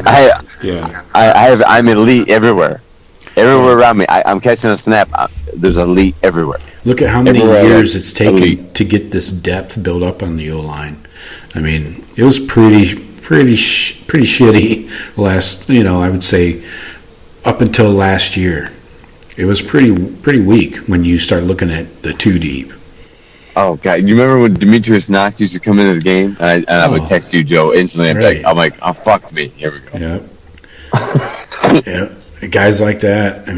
[SPEAKER 5] I'm elite everywhere. Everywhere around me, I'm catching a snap. There's elite everywhere.
[SPEAKER 3] Look at how many years it's taken to get this depth built up on the O-line. It was pretty shitty last. I would say up until last year, it was pretty weak when you start looking at the 2 deep.
[SPEAKER 5] Oh God! You remember when Demetrius Knox used to come into the game, and I would text you, Joe, instantly.
[SPEAKER 3] Right.
[SPEAKER 5] I'm like, oh fuck me, here we
[SPEAKER 3] Yeah.
[SPEAKER 5] go.
[SPEAKER 3] Yeah, guys like that.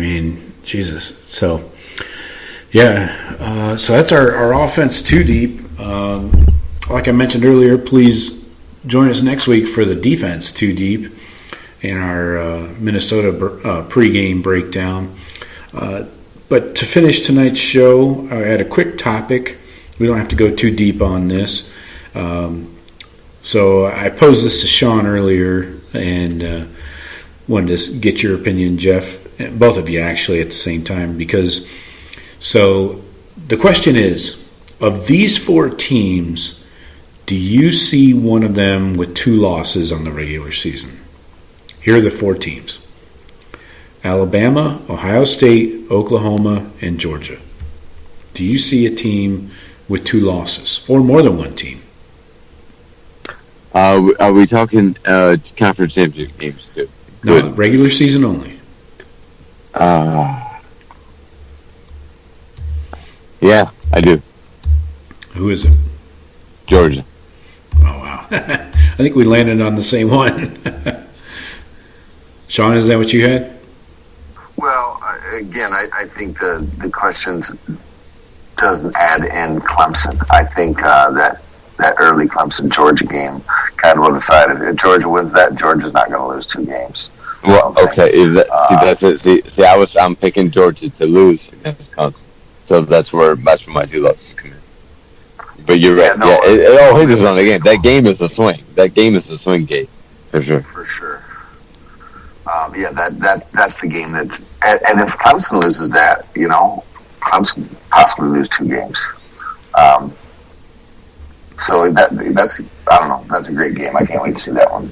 [SPEAKER 3] Jesus. So, yeah. So that's our offense 2 deep. Like I mentioned earlier, please join us next week for the defense 2 deep in our Minnesota pregame breakdown. But to finish tonight's show, I had a quick topic. We don't have to go too deep on this. So I posed this to Shawn earlier and wanted to get your opinion, Jeff, both of you actually at the same time. So the question is, of these 4 teams, do you see one of them with 2 losses on the regular season? Here are the 4 teams: Alabama, Ohio State, Oklahoma, and Georgia. Do you see a team with 2 losses, or more than one team?
[SPEAKER 5] Are we talking conference championship games too?
[SPEAKER 3] No, regular season only.
[SPEAKER 5] Yeah, I do.
[SPEAKER 3] Who is it?
[SPEAKER 5] Georgia.
[SPEAKER 3] Oh, wow. I think we landed on the same one. Shawn, is that what you had?
[SPEAKER 4] Well, again, I think the questions doesn't add in Clemson. I think that early Clemson-Georgia game kind of will decide if Georgia wins that, Georgia's not going to lose 2 games.
[SPEAKER 5] Well, okay, that's it. See, I'm picking Georgia to lose against Wisconsin, so that's where my 2 losses come in. But you're right.
[SPEAKER 4] No,
[SPEAKER 5] it all hinges on the game. That game is a swing. That game is a swing gate for sure.
[SPEAKER 4] For sure. That's the game that's, and if Clemson loses that, Clemson possibly lose 2 games. So that's I don't know. That's a great game. I can't wait to see that one.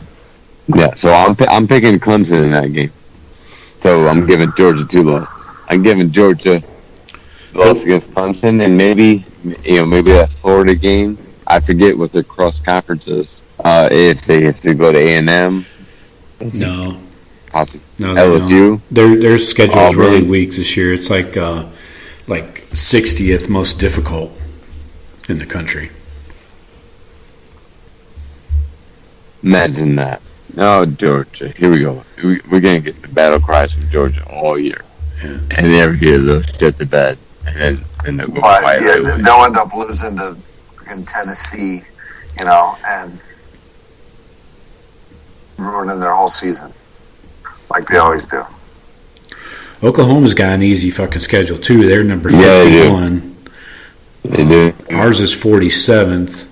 [SPEAKER 5] Yeah, so I'm picking Clemson in that game. So I'm giving Georgia 2 losses. I'm giving Georgia loss against Clemson, and maybe a Florida game. I forget what the cross conference is. If they have to go to A&M.
[SPEAKER 3] No,
[SPEAKER 5] LSU.
[SPEAKER 3] Their schedule is really weak this year. It's like 60th most difficult in the country.
[SPEAKER 5] Imagine that. Oh, Georgia. Here we go. We're going to get the battle cries from Georgia all year.
[SPEAKER 3] Yeah.
[SPEAKER 5] And never get those shit to bed. And they'll go quiet.
[SPEAKER 4] They'll end up losing in Tennessee, and ruining their whole season. Like they always do.
[SPEAKER 3] Oklahoma's got an easy fucking schedule, too. They're number 51.
[SPEAKER 5] They do.
[SPEAKER 3] Ours is 47th.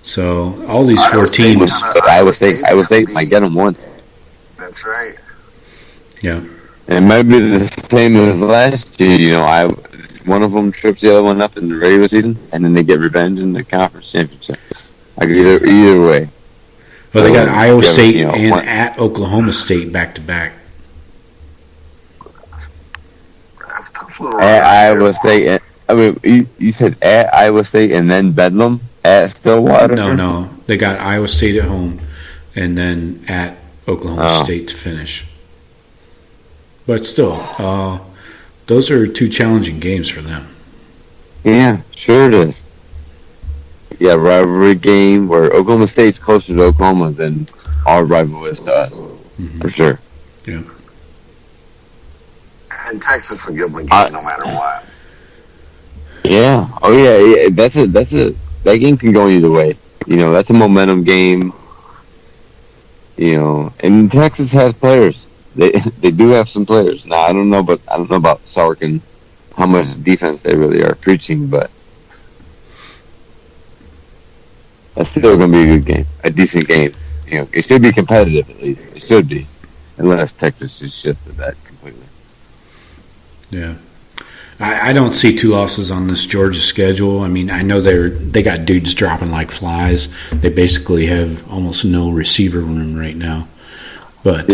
[SPEAKER 3] So all these 4 teams.
[SPEAKER 5] Iowa State might get them once.
[SPEAKER 4] That's right.
[SPEAKER 3] Yeah.
[SPEAKER 5] It might be the same as last year. One of them trips the other one up in the regular season, and then they get revenge in the conference championship. Either way.
[SPEAKER 3] Well, they got Iowa State and at Oklahoma State back to back.
[SPEAKER 5] At Iowa State. You said at Iowa State and then Bedlam at Stillwater?
[SPEAKER 3] No. They got Iowa State at home and then at Oklahoma State to finish. But still, those are 2 challenging games for them.
[SPEAKER 5] Yeah, sure it is. Yeah, rivalry game where Oklahoma State's closer to Oklahoma than our rival is to us, for sure.
[SPEAKER 3] Yeah.
[SPEAKER 4] And Texas will give them a game no matter what.
[SPEAKER 5] Yeah. Oh yeah. That game can go either way. That's a momentum game. And Texas has players. They do have some players. Now I don't know about Sark and how much defense they really are preaching, but that's still going to be a good game, a decent game. It should be competitive at least. It should be, unless Texas just shifted that completely.
[SPEAKER 3] Yeah. I don't see 2 losses on this Georgia schedule. I mean, I know they got dudes dropping like flies. They basically have almost no receiver room right now. But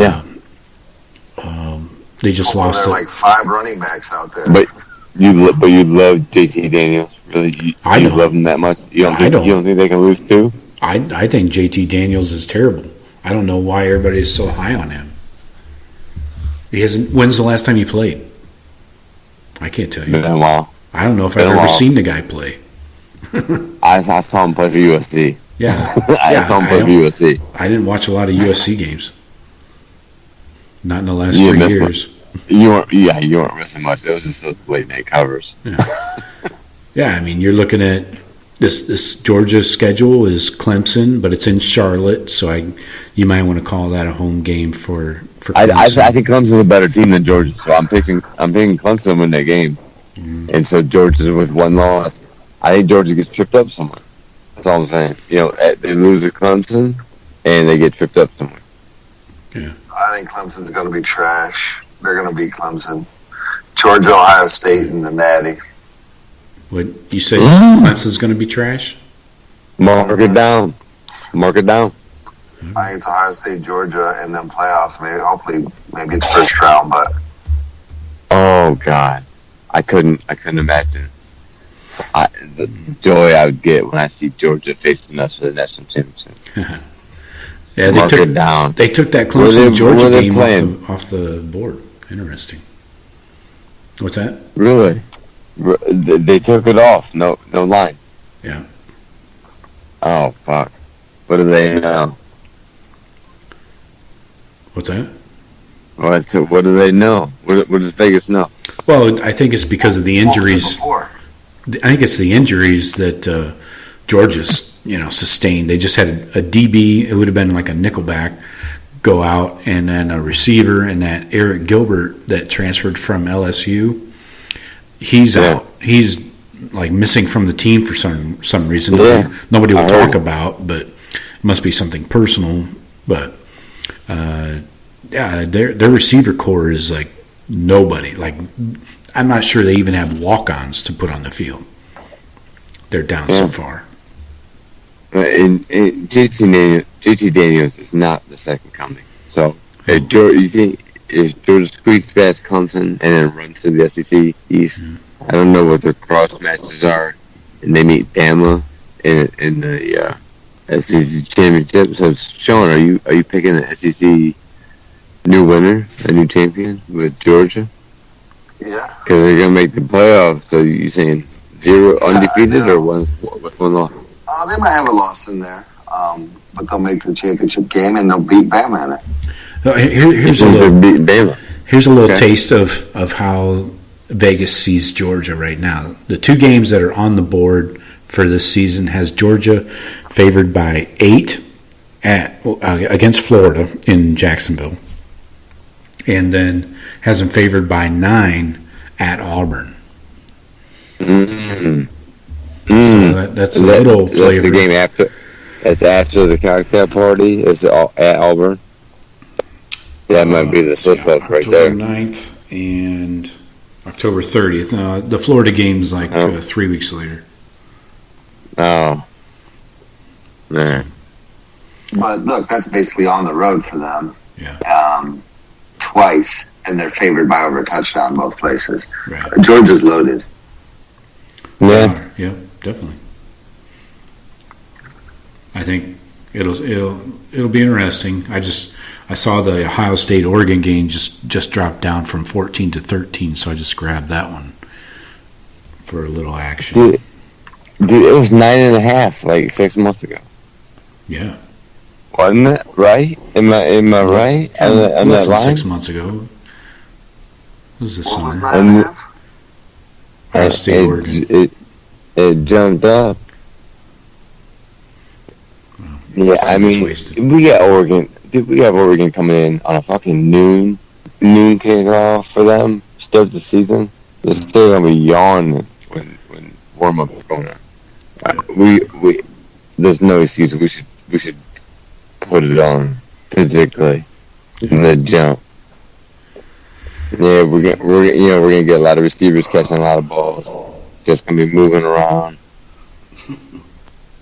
[SPEAKER 3] they just lost.
[SPEAKER 4] There are like 5 running backs out there.
[SPEAKER 5] But you love JT Daniels, really? You love him that much? You don't think they can lose 2?
[SPEAKER 3] I think JT Daniels is terrible. I don't know why everybody's so high on him. When's the last time he played? I can't tell you.
[SPEAKER 5] Been a while.
[SPEAKER 3] I don't know if I've ever seen the guy play.
[SPEAKER 5] I saw him play for USC.
[SPEAKER 3] Yeah.
[SPEAKER 5] I saw him play for USC.
[SPEAKER 3] I didn't watch a lot of USC games. Not in the last 3 years.
[SPEAKER 5] You weren't missing much. It was just those late night covers.
[SPEAKER 3] Yeah, I mean, you're looking at this Georgia schedule is Clemson, but it's in Charlotte, so you might want to call that a home game for Clemson.
[SPEAKER 5] I think Clemson's a better team than Georgia, so I'm picking Clemson to win that game. And so Georgia's with 1 loss. I think Georgia gets tripped up somewhere. That's all I'm saying. They lose to Clemson, and they get tripped up somewhere.
[SPEAKER 3] Yeah.
[SPEAKER 4] I think Clemson's going to be trash. They're going to beat Clemson. Georgia, Ohio State, and the Natty.
[SPEAKER 3] What you say? Clemson's going to be trash?
[SPEAKER 5] Mark it down.
[SPEAKER 4] I think it's Ohio State, Georgia, and then playoffs. Maybe it's first round, but.
[SPEAKER 5] Oh God, I couldn't imagine the joy I would get when I see Georgia facing us for the national championship.
[SPEAKER 3] Yeah, they took that Clemson Georgia game off the board. Interesting. What's that?
[SPEAKER 5] Really? They took it off. No line.
[SPEAKER 3] Yeah.
[SPEAKER 5] Oh fuck! What do they know?
[SPEAKER 3] What's that?
[SPEAKER 5] What do they know? What does Vegas know?
[SPEAKER 3] Well, I think it's because of the injuries. I think it's the injuries that Georgia's sustained. They just had a DB. It would have been like a nickelback go out, and then a receiver, and that Eric Gilbert that transferred from LSU. He's out. He's like missing from the team for some reason. Nobody will talk about, but it must be something personal. But their receiver core is like nobody. Like, I'm not sure they even have walk-ons to put on the field. They're down so far.
[SPEAKER 5] And JT Daniels is not the second coming. So you think if Georgia squeaks past Clemson and then runs to the SEC East, I don't know what their cross matches are, and they meet Bama in the SEC championship. So, Shawn, are you picking the SEC new winner, a new champion with Georgia?
[SPEAKER 4] Yeah,
[SPEAKER 5] because they're gonna make the playoffs. So you saying 0 undefeated or one loss?
[SPEAKER 4] They might have a loss in there, but they'll make the championship game and they'll beat Bama in it.
[SPEAKER 3] Here's a little taste of how Vegas sees Georgia right now. The 2 games that are on the board for this season has Georgia favored by 8 against Florida in Jacksonville, and then has them favored by 9 at Auburn. So that's a little flavor.
[SPEAKER 5] That's the game after. That's after the cocktail party. It's at Auburn. That might be the flip-up right there.
[SPEAKER 3] October 9th and October 30th. The Florida game's like 3 weeks later.
[SPEAKER 5] Oh. Man.
[SPEAKER 4] But look, that's basically on the road for them.
[SPEAKER 3] Yeah.
[SPEAKER 4] Twice, and they're favored by over a touchdown both places.
[SPEAKER 3] Right.
[SPEAKER 4] Georgia's loaded.
[SPEAKER 5] Yeah.
[SPEAKER 3] Yeah, definitely. I think it'll be interesting. I saw the Ohio State Oregon game just dropped down from 14 to 13, so I just grabbed that one for a little action.
[SPEAKER 5] Dude, it was 9.5 like 6 months ago.
[SPEAKER 3] Yeah.
[SPEAKER 5] Wasn't it right? Am I right?
[SPEAKER 3] Less than 6 months ago. It was this summer.
[SPEAKER 4] What was 9.5?
[SPEAKER 3] Ohio State Oregon.
[SPEAKER 5] It jumped up. Yeah, I mean, we got Oregon. Dude, we have Oregon coming in on a fucking noon kickoff for them. Start the season. They're still gonna be yawning when warm up is going on. We there's no excuse. We should put it on physically in the jump. Yeah, we're gonna get a lot of receivers catching a lot of balls. Just gonna be moving around.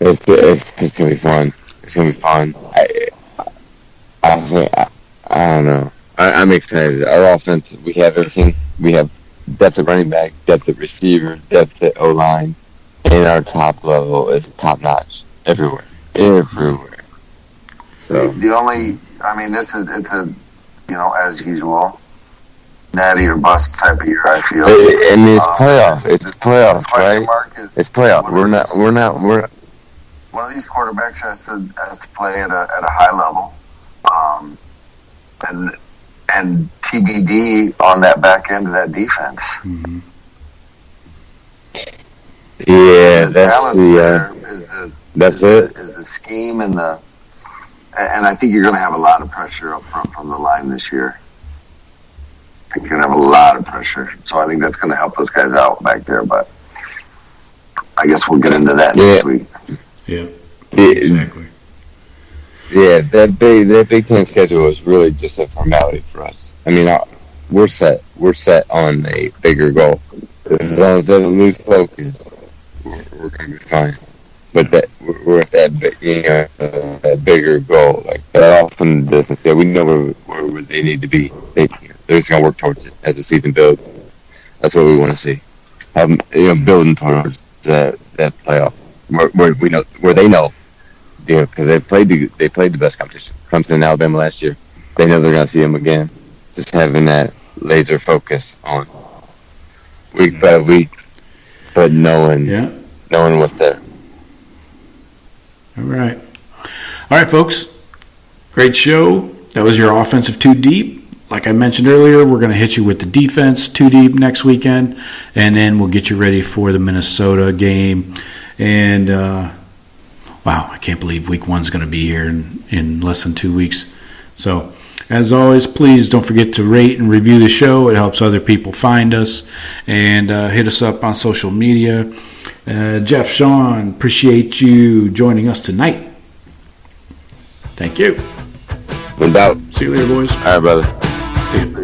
[SPEAKER 5] It's gonna be fun. It's gonna be fun. I don't know. I'm excited. Our offense, we have everything. We have depth at running back, depth at receiver, depth at O-line, and our top level is top notch everywhere. So
[SPEAKER 4] it's a as usual, natty or bust type of year. I feel.
[SPEAKER 5] I mean, it's playoff. It's playoff,
[SPEAKER 4] question
[SPEAKER 5] right?
[SPEAKER 4] mark is
[SPEAKER 5] It's playoff. We're not.
[SPEAKER 4] One of these quarterbacks has to play at a high level, and TBD on that back end of that defense.
[SPEAKER 3] Mm-hmm.
[SPEAKER 5] Yeah,
[SPEAKER 4] that's the scheme and I think you're going to have a lot of pressure up front from the line this year. I think you're going to have a lot of pressure, so I think that's going to help those guys out back there. But I guess we'll get into that next week.
[SPEAKER 3] Yeah, exactly.
[SPEAKER 5] Yeah, that Big Ten schedule is really just a formality for us. I mean, we're set on a bigger goal. As long as they don't lose focus, we're gonna be fine. But we're at that bigger goal, like that off in the distance. Yeah, we know where they need to be. They're just gonna work towards it as the season builds. That's what we want to see. Building towards that playoff where they know. Yeah, because they played the best competition. Clemson and Alabama last year. They know they're going to see them again. Just having that laser focus on week by week, but knowing what's there.
[SPEAKER 3] All right, folks. Great show. That was your offensive too deep. like I mentioned earlier, we're going to hit you with the defense 2 deep next weekend, and then we'll get you ready for the Minnesota game. And, wow, I can't believe week 1's going to be here in less than 2 weeks. So, as always, please don't forget to rate and review the show. It helps other people find us. And hit us up on social media. Jeff, Shawn, appreciate you joining us tonight. Thank you.
[SPEAKER 5] No doubt.
[SPEAKER 3] See you later, boys.
[SPEAKER 5] All right, brother.
[SPEAKER 3] See you.